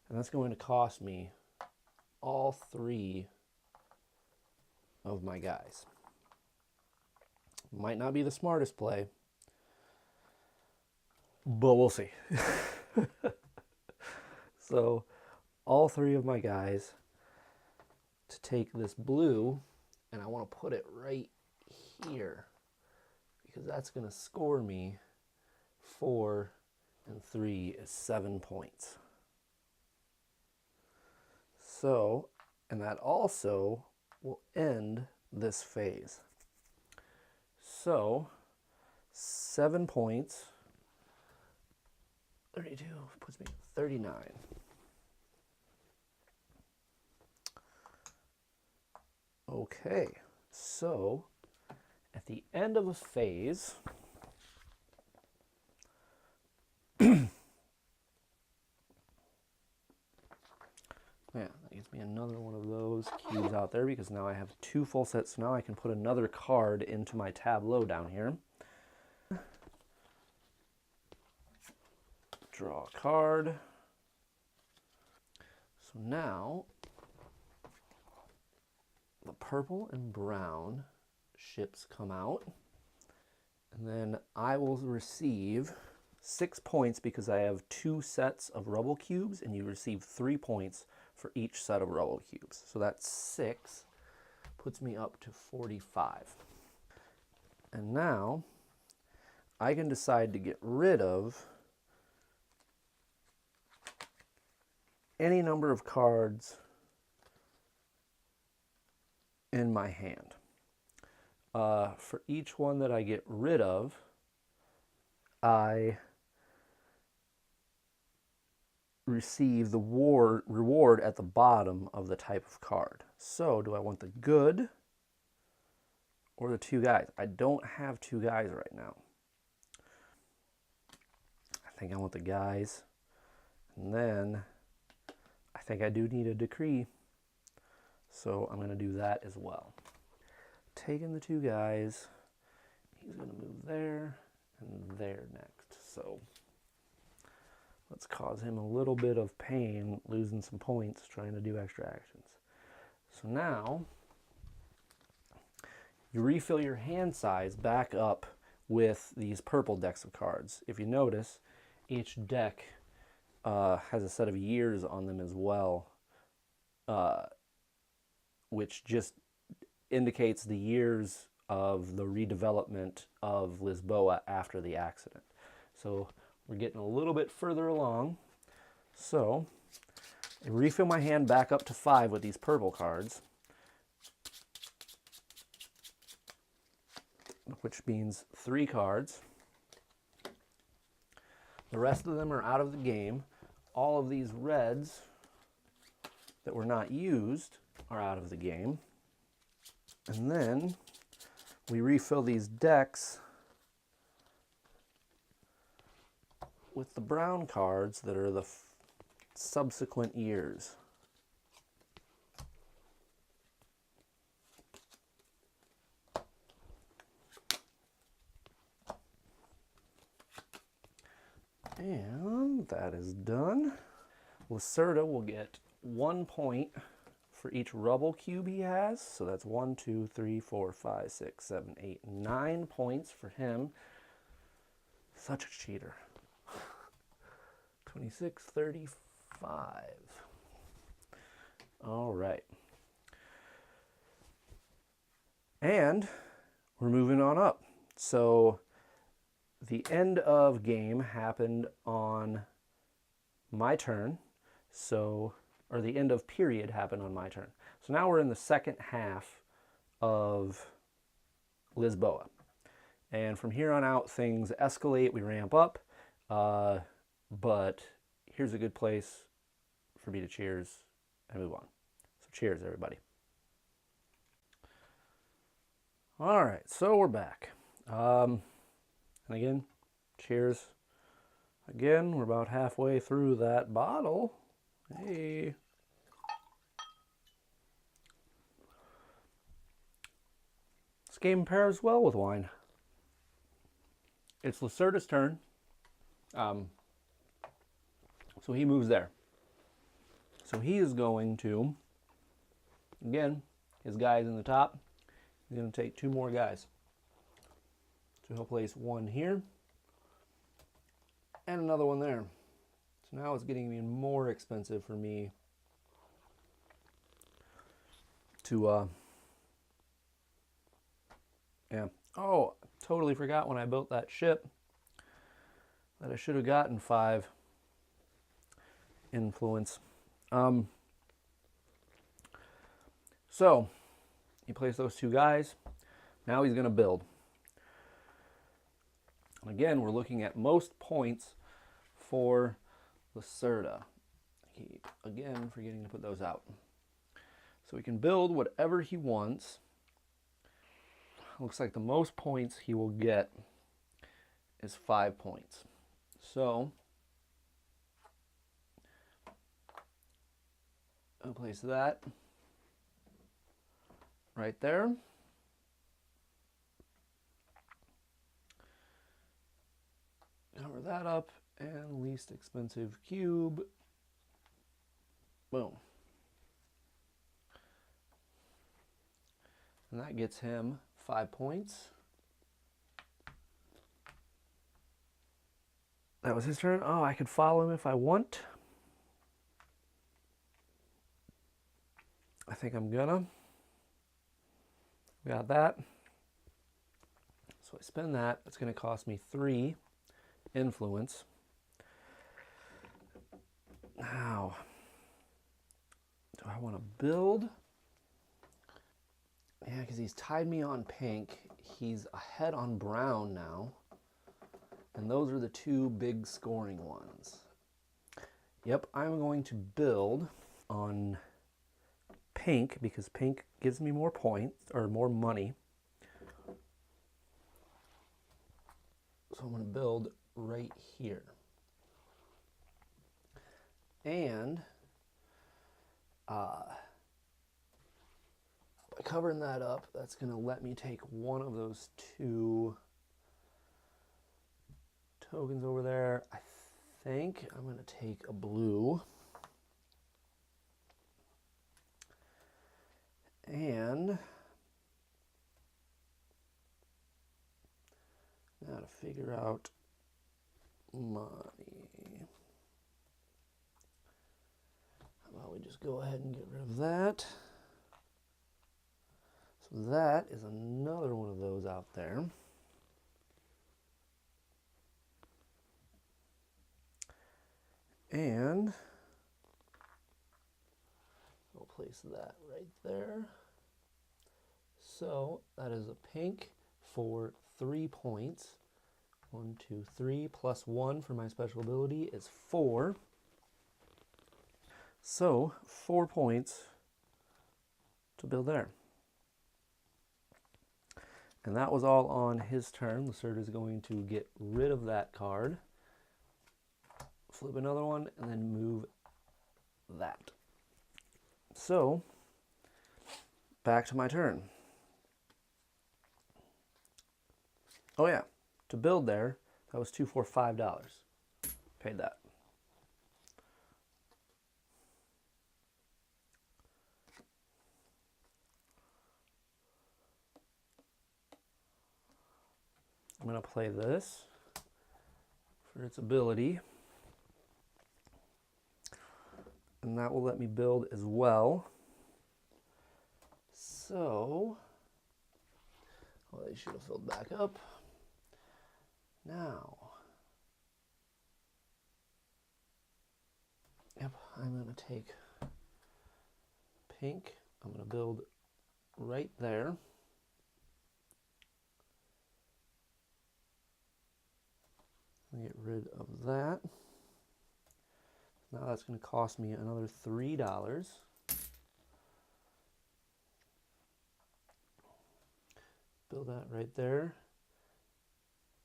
[SPEAKER 1] And that's going to cost me all 3 of my guys. Might not be the smartest play, but we'll see. So all 3 of my guys to take this blue, and I want to put it right here because that's going to score me 4 and 3 is 7 points. So, and that also will end this phase. So, 7 points, 32 puts me at 39. Okay, so at the end of a phase, yeah, that gives me another one of those cubes out there because now I have 2 full sets. So now I can put another card into my tableau down here. Draw a card. So now the purple and brown ships come out. And then I will receive 6 points because I have 2 sets of rubble cubes, and you receive 3 points for each set of rubble cubes. So that's 6, puts me up to 45. And now I can decide to get rid of any number of cards in my hand. For each one that I get rid of, I receive the reward at the bottom of the type of card. So do I want the good or the 2 guys? I don't have 2 guys right now. I think I want the guys. And then I think I do need a decree. So I'm going to do that as well. Taking the 2 guys, he's going to move there and there next. So let's cause him a little bit of pain, losing some points, trying to do extra actions. So now you refill your hand size back up with these purple decks of cards. If you notice, each deck has a set of years on them as well, which just indicates the years of the redevelopment of Lisboa after the accident. So we're getting a little bit further along. So I refill my hand back up to 5 with these purple cards, which means 3 cards. The rest of them are out of the game. All of these reds that were not used are out of the game. And then we refill these decks with the brown cards that are the subsequent years. And that is done. Lacerda will get 1 point for each rubble cube he has. So that's 1, 2, 3, 4, 5, 6, 7, 8, 9 points for him. Such a cheater. 26, 35. All right. And we're moving on up. So the end of game happened on my turn. So, or the end of period happened on my turn. So now we're in the second half of Lisboa. And from here on out, things escalate, we ramp up. But here's a good place for me to cheers and move on. So cheers, everybody. All right, so we're back. And again, cheers. Again, we're about halfway through that bottle. Hey. This game pairs well with wine. It's Lacerda's turn. So he moves there. So he is going to, again, his guy's in the top. He's going to take 2 more guys. So he'll place 1 here and another one there. So now it's getting even more expensive for me to, yeah. Oh, totally forgot when I built that ship that I should have gotten 5 influence. So he plays those 2 guys. Now he's going to build. And again, we're looking at most points for Lacerda. Keep, again, forgetting to put those out. So he can build whatever he wants. Looks like the most points he will get is 5 points. So I'll place that right there. Cover that up, and least expensive cube. Boom. And that gets him 5 points. That was his turn. Oh, I could follow him if I want. I think I'm gonna. Got that. So I spend that. It's gonna cost me 3 influence. Now, do I want to build? Yeah, because he's tied me on pink. He's ahead on brown now. And those are the 2 big scoring ones. Yep, I'm going to build on pink because pink gives me more points or more money. So I'm going to build right here. And by covering that up, that's going to let me take one of those 2 tokens over there. I think I'm going to take a blue. And now to figure out money. How about we just go ahead and get rid of that. So that is another one of those out there. And we'll place that right there. So that is a pink for 3 points. 1, 2, 3 plus 1 for my special ability is 4. So 4 points to build there. And that was all on his turn. Lacerda is going to get rid of that card. flip another one, and then move that. So, back to my turn. Oh yeah, to build there, that was $2 for $5. Paid that. I'm going to play this for its ability. And that will let me build as well. So, well, they should have filled back up. Now, yep, I'm going to take pink. I'm going to build right there. Get rid of that. Now that's going to cost me another $3. Build that right there.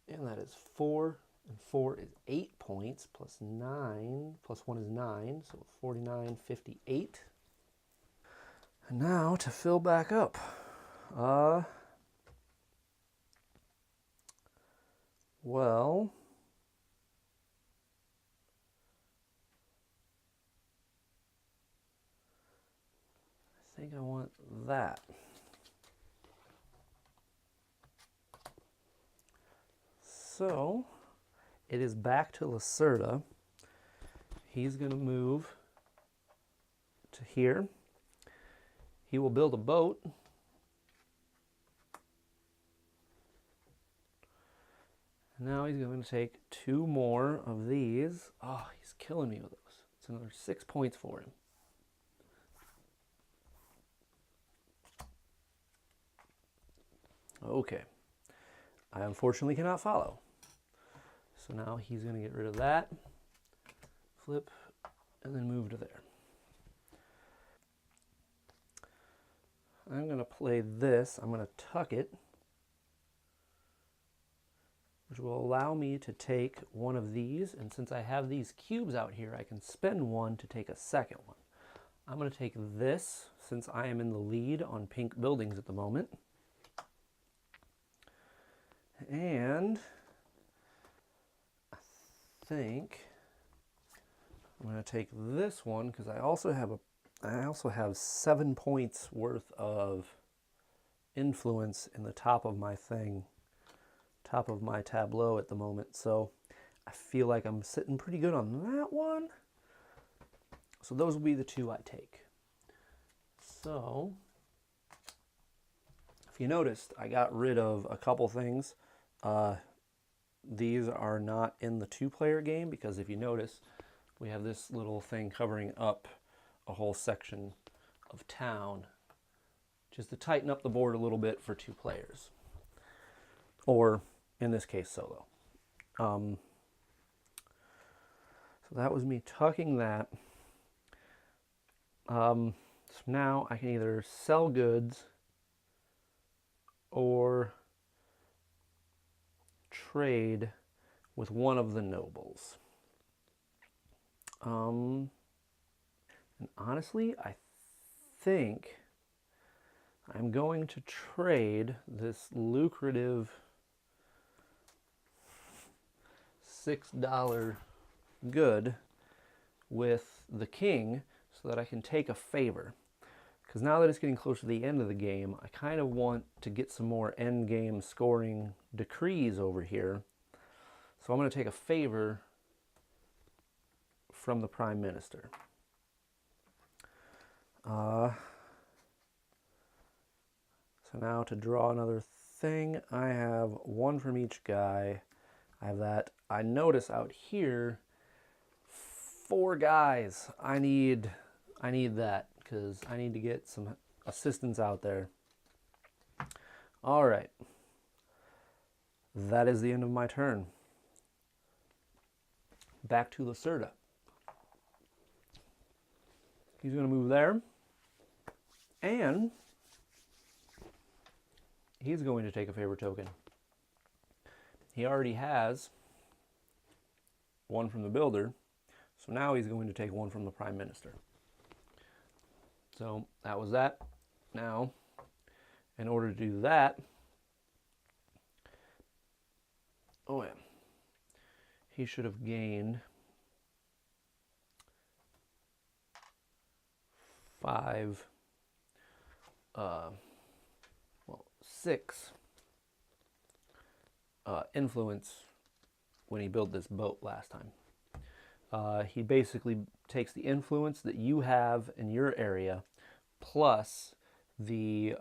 [SPEAKER 1] And that is 4. And 4 is 8 points, plus 9, plus 1 is 9, so 49.58. And now to fill back up. Well, I think I want that. So, it is back to Lacerda. He's going to move to here. He will build a boat. Now he's going to take 2 more of these. Oh, he's killing me with those. It's another 6 points for him. Okay. I unfortunately cannot follow. So now he's going to get rid of that. Flip, and then move to there. I'm going to play this. I'm going to tuck it, which will allow me to take one of these. And since I have these cubes out here, I can spend one to take a second one. I'm going to take this, since I am in the lead on pink buildings at the moment. And I think I'm going to take this one because I also have 7 points worth of influence in the top of my thing, top of my tableau at the moment. So I feel like I'm sitting pretty good on that one. So those will be the 2 I take. So if you noticed, I got rid of a couple things. These are not in the 2-player game because if you notice, we have this little thing covering up a whole section of town just to tighten up the board a little bit for 2 players. Or, in this case, solo. So that was me tucking that. So now I can either sell goods or trade with one of the nobles. And honestly, I think I'm going to trade this lucrative $6 good with the king so that I can take a favor. Because now that it's getting close to the end of the game, I kind of want to get some more end game scoring decrees over here. So I'm going to take a favor from the Prime Minister. So now to draw another thing, I have 1 from each guy. I have that. I notice out here, 4 guys. I need that because I need to get some assistance out there. All right. That is the end of my turn. Back to Lacerda. He's going to move there. And he's going to take a favor token. He already has 1 from the builder. So now he's going to take one from the Prime Minister. So that was that. Now, in order to do that, oh yeah, he should have gained 6 influence when he built this boat last time. He basically takes the influence that you have in your area plus the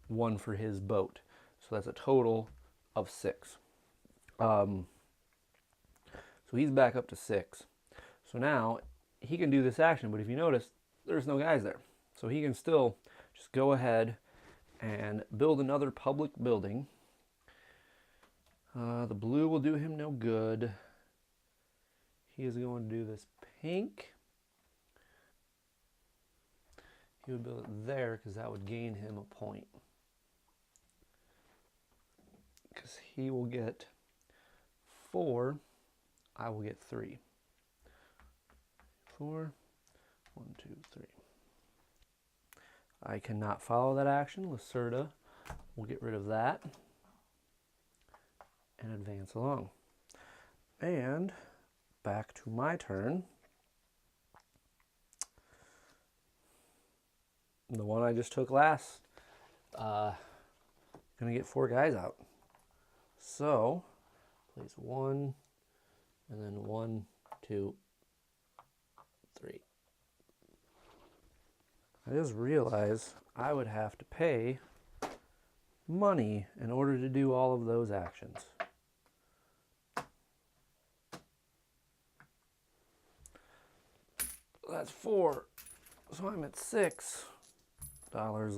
[SPEAKER 1] one for his boat. So that's a total of 6. So he's back up to 6. So now he can do this action, but if you notice, there's no guys there. So he can still just go ahead and build another public building. The blue will do him no good. He is going to do this pink. He would build it there because that would gain him a point. Because he will get 4, I will get 3. 4, 1, 2, 3. I cannot follow that action. Lacerda will get rid of that and advance along. And back to my turn. The one I just took last, gonna get 4 guys out. So, place 1, and then 1, 2, 3. I just realized I would have to pay money in order to do all of those actions. That's 4, so I'm at $6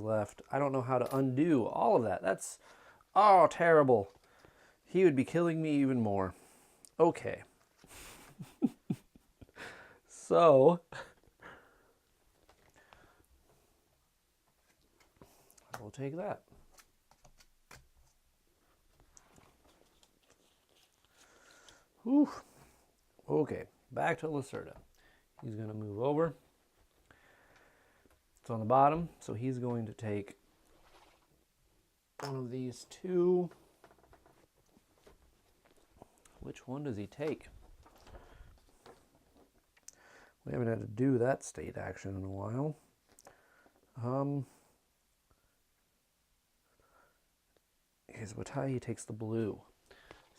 [SPEAKER 1] left. I don't know how to undo all of that. That's, oh, terrible. He would be killing me even more. Okay. So, I will take that. Whew. Okay, back to Lacerda. He's going to move over. It's on the bottom, so he's going to take one of these 2. Which one does he take? We haven't had to do that state action in a while. His Watai, he takes the blue.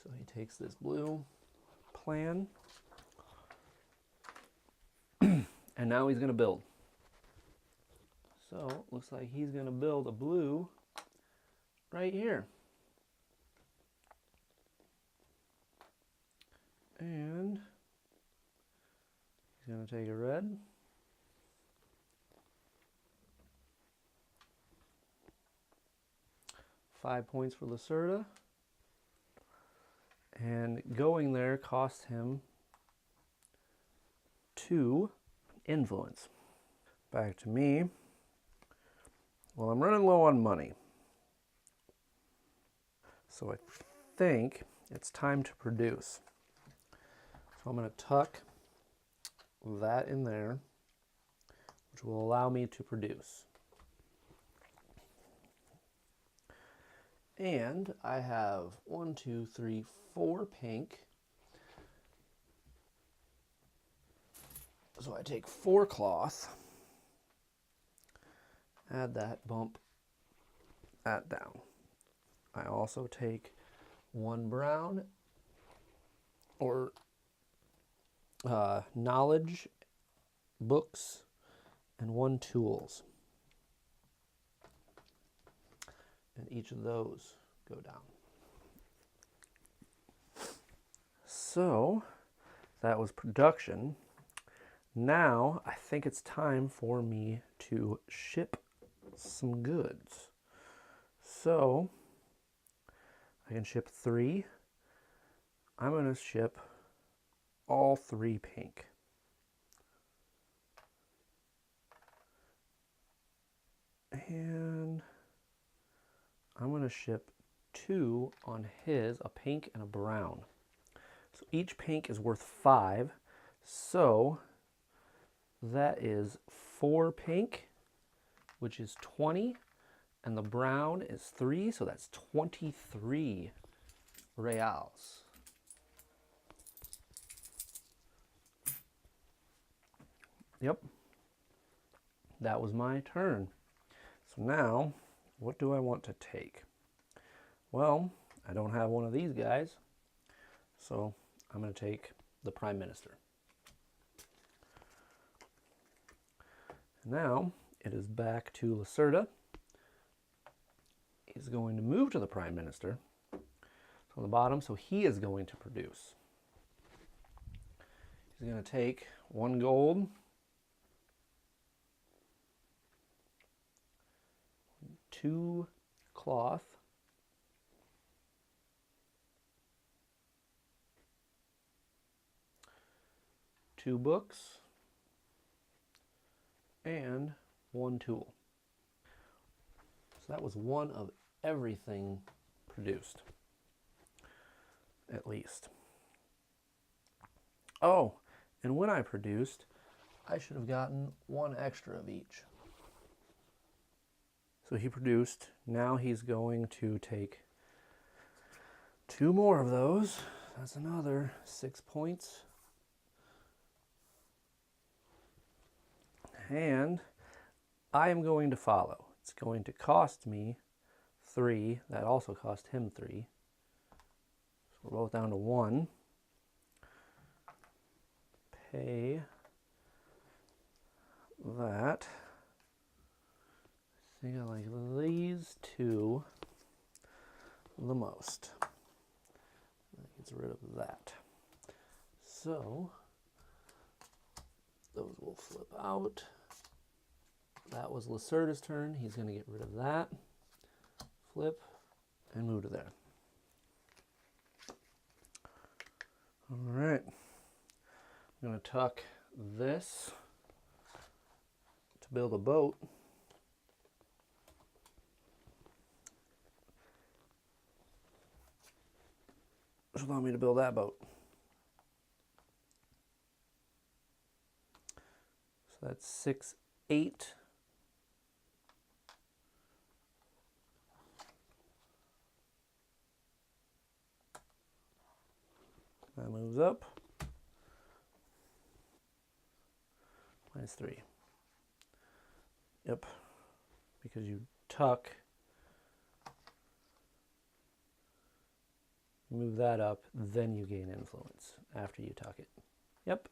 [SPEAKER 1] So he takes this blue plan. And now he's going to build. So, looks like he's going to build a blue right here. And he's going to take a red. $5 points for Lacerda. And going there costs him 2 influence. Back to me. Well, I'm running low on money. So I think it's time to produce. So I'm going to tuck that in there, which will allow me to produce. And I have 1, 2, 3, 4 pink. So I take 4 cloth, add that, bump that down. I also take 1 brown, or knowledge, books, and 1 tools. And each of those go down. So that was production. Now I think it's time for me to ship some goods. So I can ship 3. I'm going to ship all 3 pink. And I'm going to ship 2 on his, a pink and a brown. So each pink is worth 5. So that is 4 pink, which is 20, and the brown is 3, so that's 23 reals. Yep, that was my turn. So now, what do I want to take? Well, I don't have one of these guys, so I'm going to take the Prime Minister. Now, it is back to Lacerda. He's going to move to the Prime Minister on the bottom, so he is going to produce. He's going to take 1 gold, 2 cloth, 2 books, and 1 tool. So that was 1 of everything produced, at least. Oh, and when I produced, I should have gotten 1 extra of each. So he produced. Now he's going to take 2 more of those. That's another 6 points. And I am going to follow. It's going to cost me 3. That also cost him 3. So we're both down to 1. Pay that. I think I like these 2 the most. That gets rid of that. So those will flip out. That was Lacerda's turn. He's going to get rid of that. Flip and move to there. All right. I'm going to tuck this to build a boat. Which will allow me to build that boat. So that's 6, 8. That moves up. Minus 3. Yep. Because you tuck, move that up, then you gain influence after you tuck it. Yep.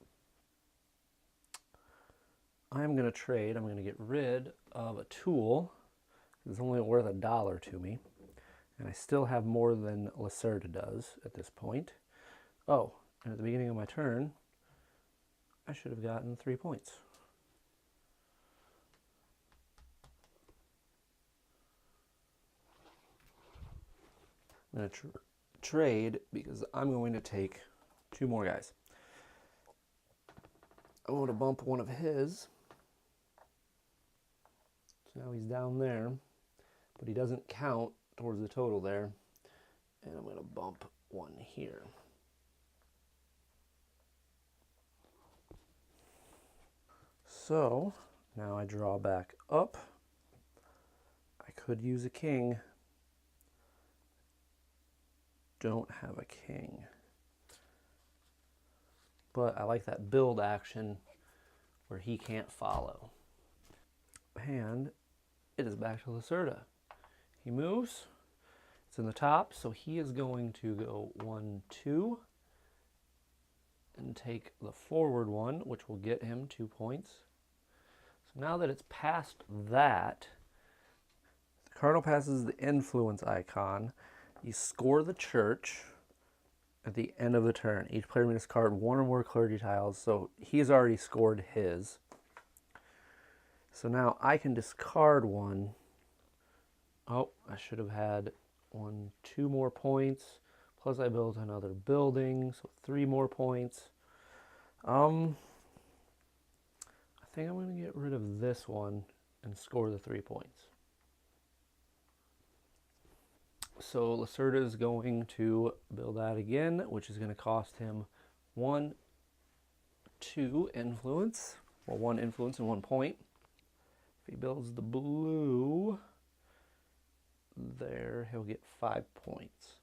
[SPEAKER 1] I'm going to trade. I'm going to get rid of a tool. It's only worth $1 to me. And I still have more than Lacerda does at this point. Oh, and at the beginning of my turn, I should have gotten 3 points. I'm going to trade because I'm going to take 2 more guys. I'm going to bump one of his. So now he's down there, but he doesn't count towards the total there. And I'm going to bump 1 here. So now I draw back up. I could use a king. Don't have a king. But I like that build action where he can't follow. And it is back to Lacerda. He moves. It's in the top, so he is going to go 1, 2 and take the forward one, which will get him 2 points. So now that it's past that, the cardinal passes the influence icon. You score the church at the end of the turn. Each player may discard 1 or more clergy tiles, so he's already scored his. So now I can discard 1. Oh, I should have had 1, 2 more points. Plus I built another building, so 3 more points. I think I'm going to get rid of this one and score the 3 points. So Lacerda is going to build that again, which is going to cost him 1, 2 influence, well, 1 influence and 1 point. If he builds the blue there, he'll get 5 points.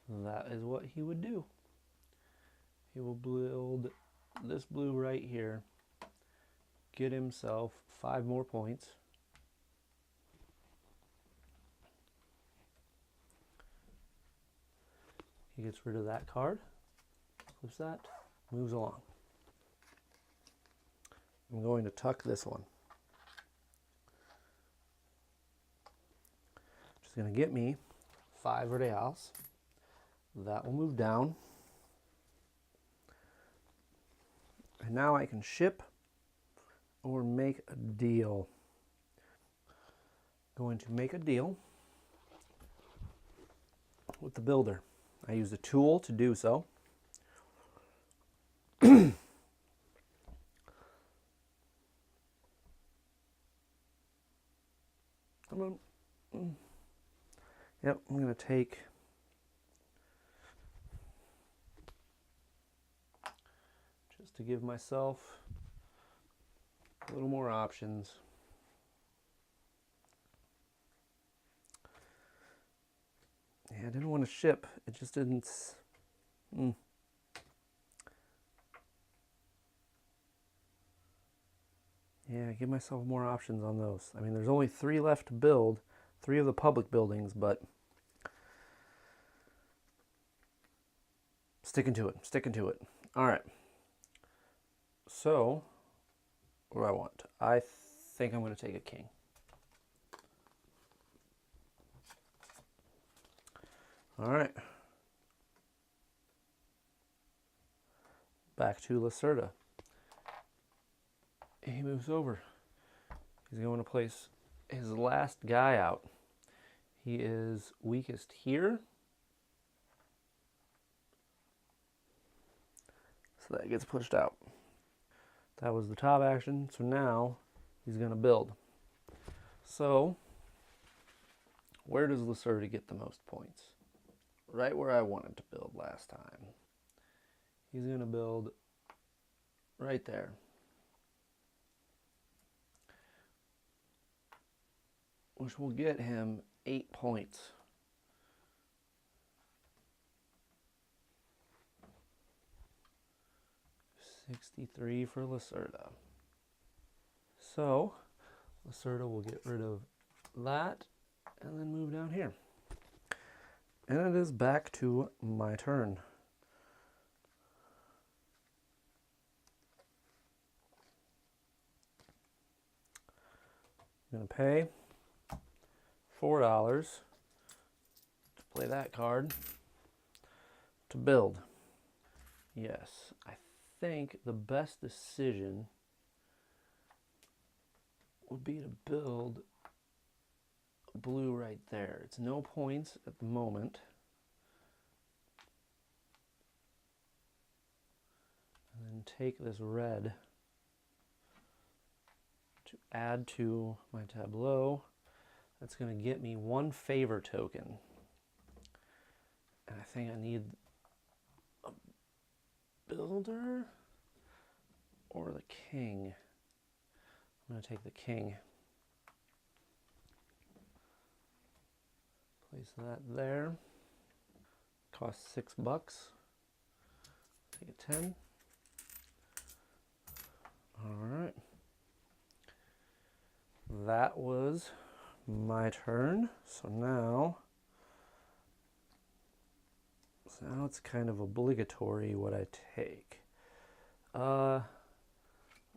[SPEAKER 1] That is what he would do. He will build this blue right here, get himself 5 more points. He gets rid of that card, flips that, moves along. I'm going to tuck this one. Which is going to get me 5 reals. That will move down. And now I can ship or make a deal. Going to make a deal with the builder. I use a tool to do so. Yep, I'm going to take just to give myself a little more options. Yeah, I didn't want to ship. It just didn't. Yeah, give myself more options on those. I mean, there's only 3 left to build, 3 of the public buildings, but sticking to it. All right. So, what do I want? I think I'm going to take a king. All right. Back to Lacerda. He moves over. He's going to place his last guy out. He is weakest here. So that gets pushed out. That was the top action. So now he's going to build. So where does Lacerda get the most points? Right where I wanted to build last time. He's going to build right there. Which will get him 8 points. $63 for Lacerda. So Lacerda will get rid of that and then move down here. And it is back to my turn. I'm going to pay $4 to play that card to build. Yes, I think the best decision would be to build a blue right there. It's no points at the moment. And then take this red to add to my tableau. That's going to get me 1 favor token. And I think I need a builder or the king. I'm going to take the king. Place that there. Costs $6. Take a 10. All right. That was my turn. So now it's kind of obligatory what I take.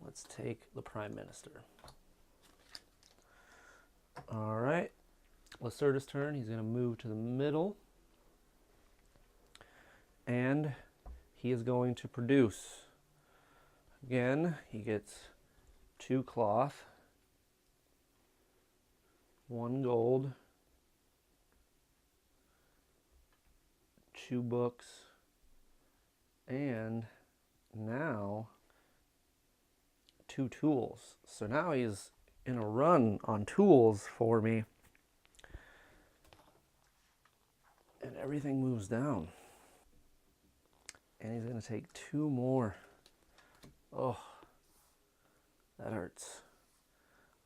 [SPEAKER 1] Let's take the Prime Minister. All right. Lacerda's turn. He's going to move to the middle. And he is going to produce. Again, he gets 2 cloth, 1 gold, 2 books, and now 2 tools. So now he's in a run on tools for me. And everything moves down. And he's going to take 2 more Oh, that hurts.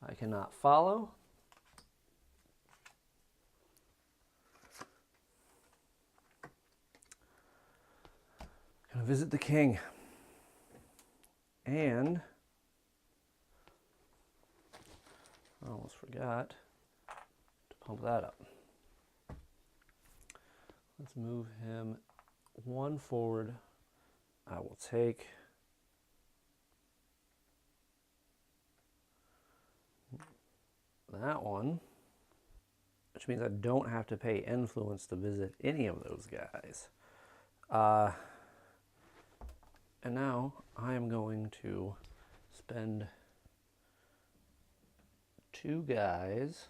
[SPEAKER 1] I cannot follow. Gonna visit the king. And I almost forgot to pump that up. Let's move him one forward. I will take that one, which means I don't have to pay influence to visit any of those guys. And now I am going to spend 2 guys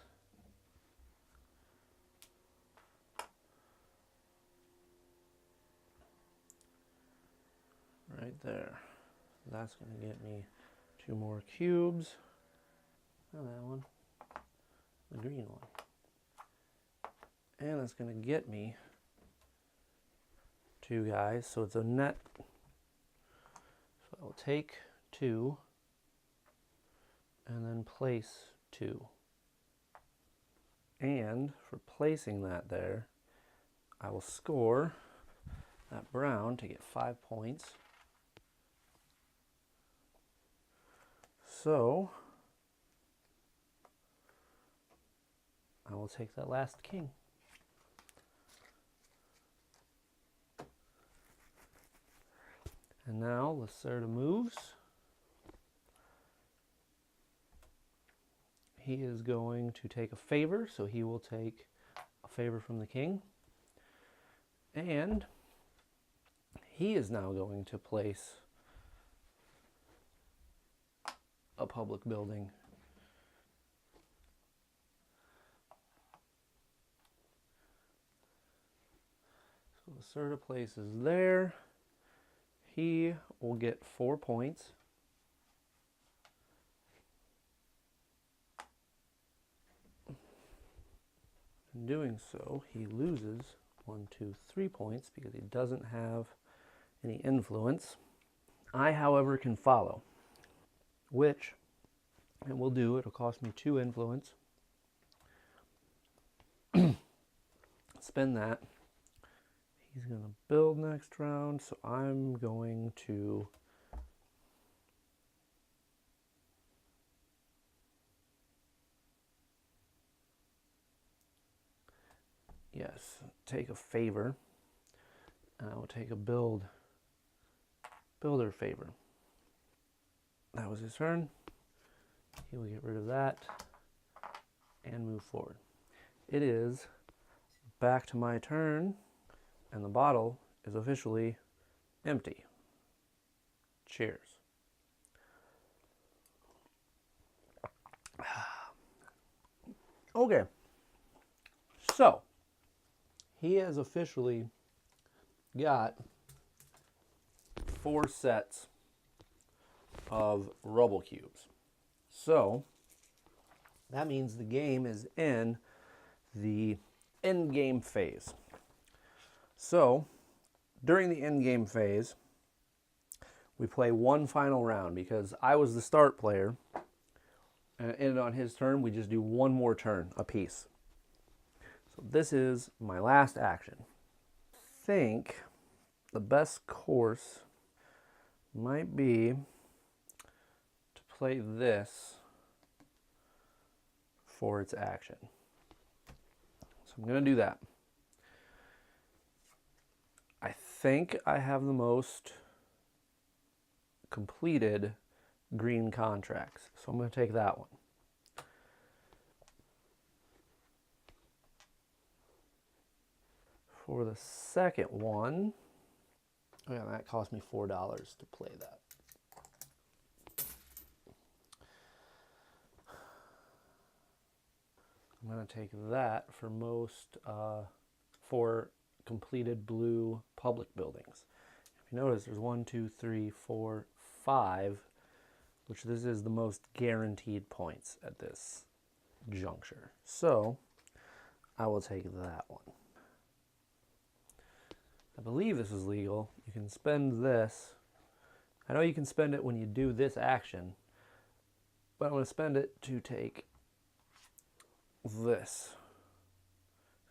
[SPEAKER 1] right there. That's going to get me 2 more cubes. Not that one, the green one. And that's going to get me 2 guys, so it's a net. So I will take 2 and then place 2. And for placing that there, I will score that brown to get 5 points. So I will take that last king. And now Lacerda moves. He is going to take a favor, so he will take a favor from the king. And he is now going to place a public building. So Lacerda places there. He will get 4 points. In doing so, he loses 1, 2, 3 points because he doesn't have any influence. I, however, can follow, which it will do. It'll cost me 2 influence. Spend that. He's going to build next round, so I'm going to take a favor, and I will take a builder favor. That was his turn. He will get rid of that and move forward. It is back to my turn, and the bottle is officially empty. Cheers. Okay, so he has officially got 4 sets of rubble cubes. So that means the game is in the end game phase. So during the end game phase, we play one final round because I was the start player, and it ended on his turn. We just do one more turn apiece. So this is my last action. I think the best course might be to play this for its action. So I'm going to do that. I think I have the most completed green contracts, so I'm going to take that one. For the second one, oh yeah, that cost me $4 to play that. I'm going to take that for most, for completed blue public buildings. If you notice, there's 1, 2, 3, 4, 5, which this is the most guaranteed points at this juncture. So I will take that one. I believe this is legal. You can spend this I know you can spend it when you do this action, but I'm going to spend it to take this.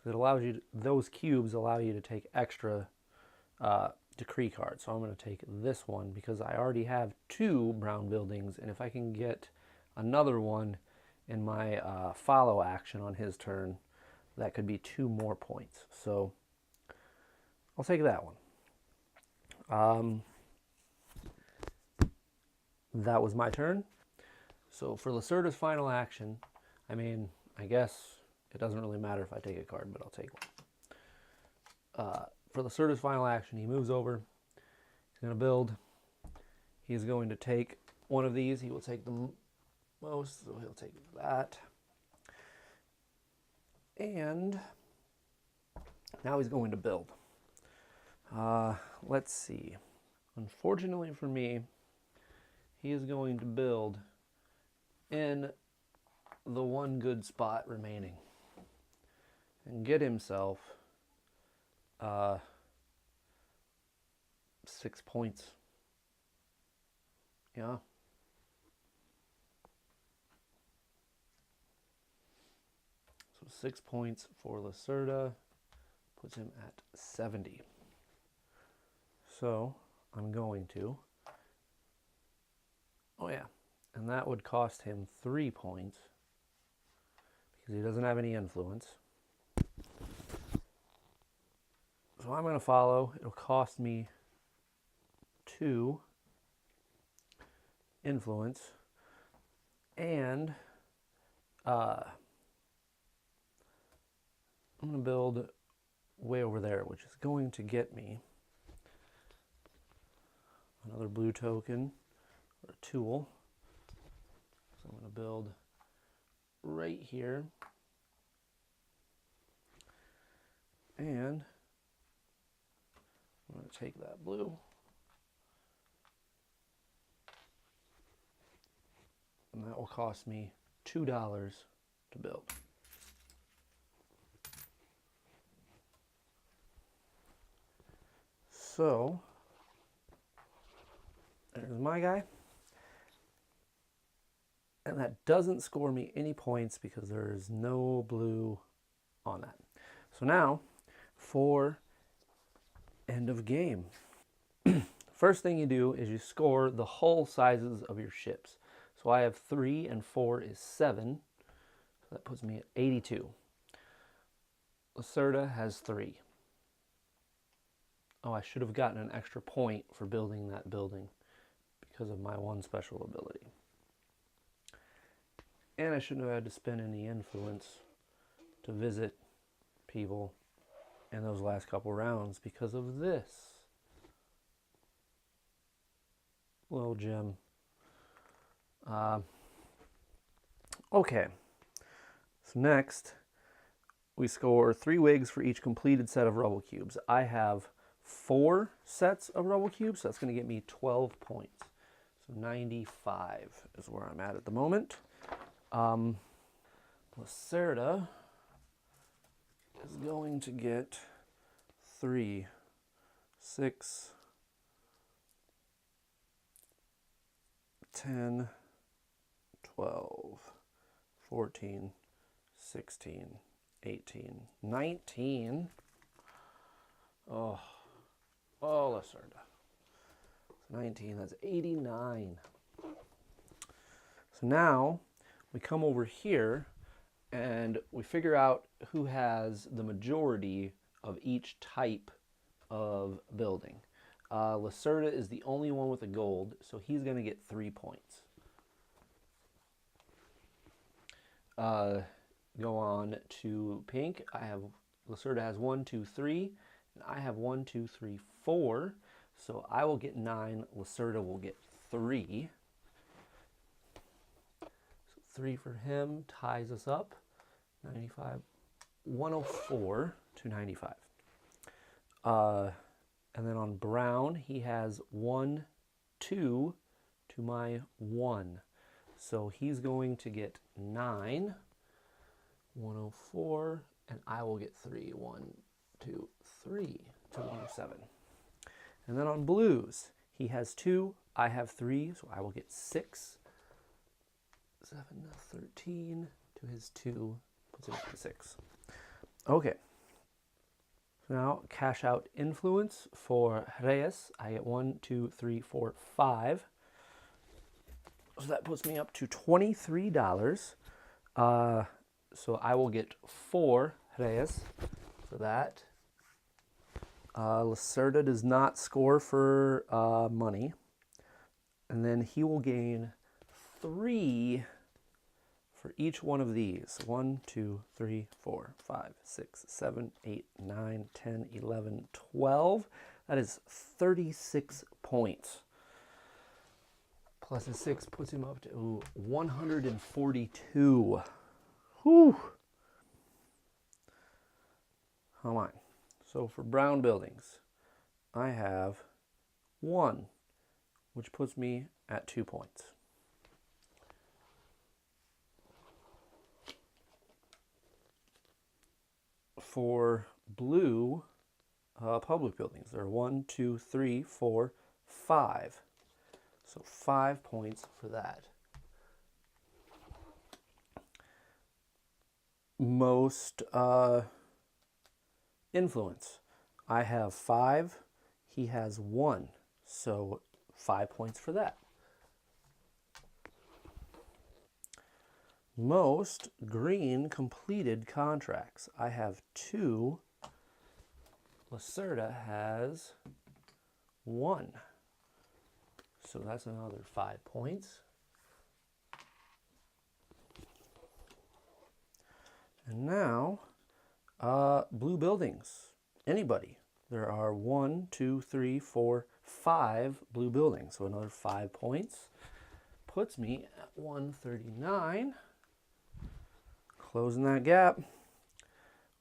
[SPEAKER 1] It allows you to, those cubes allow you to take extra decree cards. So I'm going to take this one because I already have 2 brown buildings, and if I can get another one in my follow action on his turn, that could be 2 more points. So I'll take that one. That was my turn. So for Lacerda's final action, I mean, I guess it doesn't really matter if I take a card, but I'll take one. For Lacerda's final action, he moves over. He's going to build. He's going to take one of these. He will take the most, so he'll take that. And now he's going to build. Let's see. Unfortunately for me, he is going to build in the one good spot remaining and get himself 6 points. Yeah. So 6 points for Lacerda puts him at 70. So I'm going to, oh yeah, and that would cost him 3 points because he doesn't have any influence. So I'm going to follow. It'll cost me 2 influence, and I'm going to build way over there, which is going to get me another blue token or a tool. So I'm going to build right here, and I'm going to take that blue and that will cost me $2 to build. So there's my guy. And that doesn't score me any points because there is no blue on that. So now for end of game. First thing you do is you score the hull sizes of your ships. So I have 3 and 4 is 7. So that puts me at 82. Lacerda has 3. Oh, I should have gotten an extra point for building that building because of my 1 special ability. And I shouldn't have had to spend any influence to visit people in those last couple rounds because of this little gem. Okay, so next we score 3 wigs for each completed set of rubble cubes. I have 4 sets of rubble cubes, so that's going to get me 12 points. So 95 is where I'm at the moment. Lacerda is going to get 3, 6, 10, 12, 14, 16, 18, 19. Oh, Lacerda. 19, that's 89. So now we come over here and we figure out who has the majority of each type of building. Lacerda is the only one with a gold, so he's going to get 3 points. Go on to pink. I have Lacerda has 1, 2, 3, and I have 1, 2, 3, 4. So I will get 9. Lacerda will get 3. So 3 for him ties us up. 95, 104 to 95. And then on brown, he has 1, 2 to my 1. So he's going to get 9, 104, and I will get 3, 1, 2, 3 to 107. And then on blues, he has 2, I have 3, so I will get 6. 7, 13 to his 2, puts him up to 6. Okay. So now cash out influence for Reyes. I get 1, 2, 3, 4, 5. So that puts me up to $23. So I will get 4 Reyes for that. Lacerda does not score for money. And then he will gain 3 for each one of these. 1, 2, 3, 4, 5, 6, 7, 8, 9, 10, 11, 12. That is 36 points. Plus a 6 puts him up to 142. Whew. Come on. So for brown buildings, I have 1, which puts me at 2 points. For blue public buildings, there are 1, 2, 3, 4, 5. So 5 points for that. Most influence. I have 5. He has 1. So 5 points for that. Most green completed contracts. I have 2. Lacerda has 1. So that's another 5 points. And now, blue buildings. Anybody. There are 1, 2, 3, 4, 5 blue buildings. So another 5 points. Puts me at 139. Closing that gap.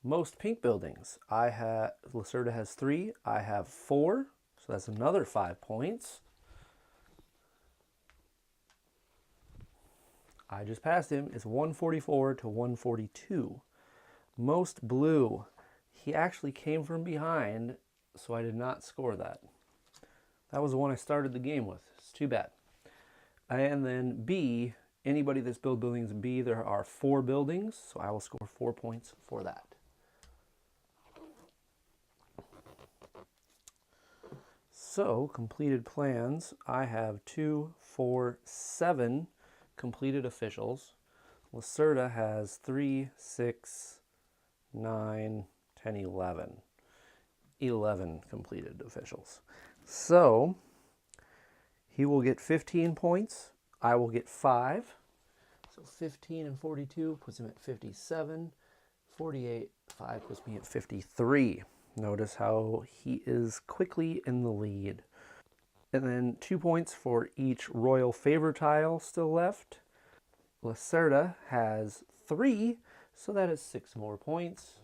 [SPEAKER 1] Most pink buildings. Lacerda has 3. I have 4. So that's another 5 points. I just passed him. It's 144 to 142. Most blue. He actually came from behind, so I did not score that. That was the one I started the game with. It's too bad. And then B, anybody that's built buildings in B, there are 4 buildings, so I will score 4 points for that. So, completed plans. I have 2, 4, 7 completed officials. Lacerda has 3, 6, 9, 10, 11. 11 completed officials. So, he will get 15 points. I will get 5. So 15 and 42 puts him at 57. 48, 5 puts me at 53. Notice how he is quickly in the lead. And then 2 points for each royal favor tile still left. Lacerda has 3, so that is 6 more points.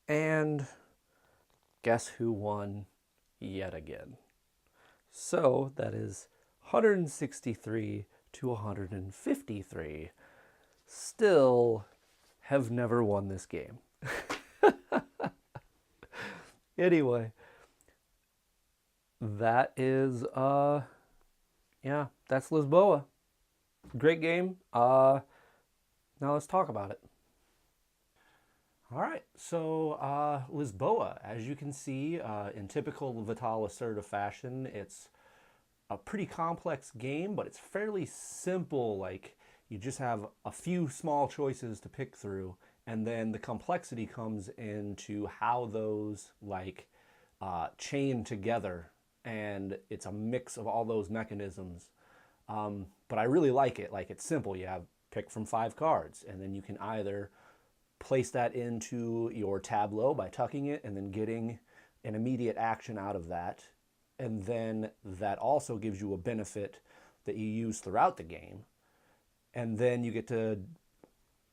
[SPEAKER 1] And guess who won yet again? So that is 163 to 153. Still have never won this game. Anyway, that is, yeah, that's Lisboa. Great game. Now let's talk about it. All right, so Lisboa, as you can see, in typical Vital Lacerda fashion, it's a pretty complex game, but it's fairly simple. Like, you just have a few small choices to pick through, and then the complexity comes into how those chain together, and it's a mix of all those mechanisms. But I really like it. Like, it's simple. You have pick from 5 cards, and then you can either place that into your tableau by tucking it and then getting an immediate action out of that. And then that also gives you a benefit that you use throughout the game. And then you get to,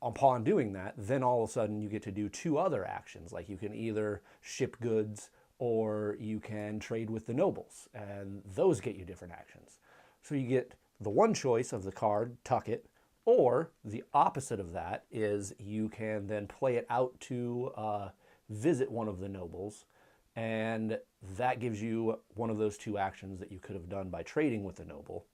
[SPEAKER 1] upon doing that, then all of a sudden you get to do 2 other actions. Like, you can either ship goods or you can trade with the nobles, and those get you different actions. So you get the one choice of the card, tuck it, or the opposite of that is you can then play it out to visit one of the nobles, And that gives you one of those two actions that you could have done by trading with the noble,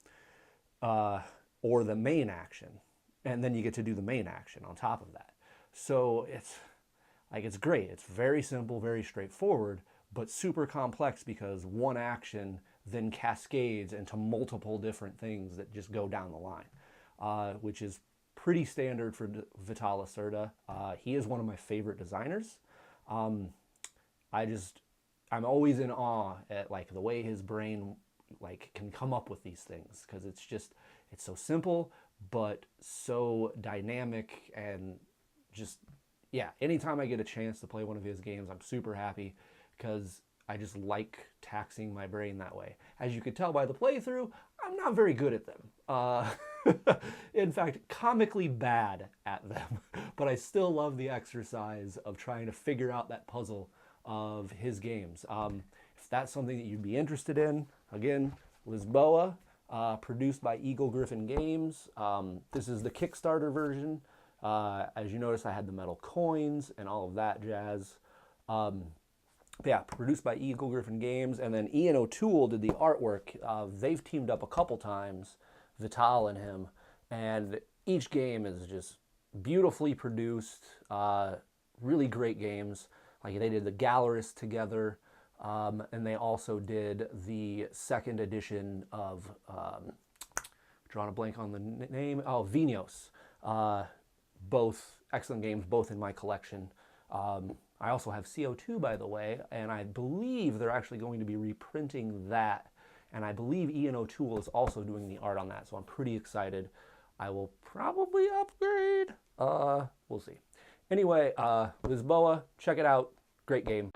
[SPEAKER 1] or the main action. And then you get to do the main action on top of that. So it's great. It's very simple, very straightforward, but super complex because one action then cascades into multiple different things that just go down the line, which is pretty standard for Vital Lacerda. He is one of my favorite designers. I'm always in awe at like the way his brain like can come up with these things, because it's so simple but so dynamic, and just, yeah, anytime I get a chance to play one of his games, I'm super happy because I just like taxing my brain that way. As you could tell by the playthrough, I'm not very good at them. In fact, comically bad at them, but I still love the exercise of trying to figure out that puzzle of his games. If that's something that you'd be interested in, again, Lisboa, produced by Eagle-Gryphon Games. This is the Kickstarter version. As you notice, I had the metal coins and all of that jazz. Yeah, produced by Eagle-Gryphon Games, and then Ian O'Toole did the artwork. They've teamed up a couple times, Vital and him, and each game is just beautifully produced, really great games. Like they did the Gallerist together, and they also did the second edition of, drawing a blank on the name, Vinos. Both excellent games, both in my collection. I also have CO2, by the way, and I believe they're actually going to be reprinting that. And I believe Ian O'Toole is also doing the art on that, so I'm pretty excited. I will probably upgrade. We'll see. Anyway, Lisboa, check it out. Great game.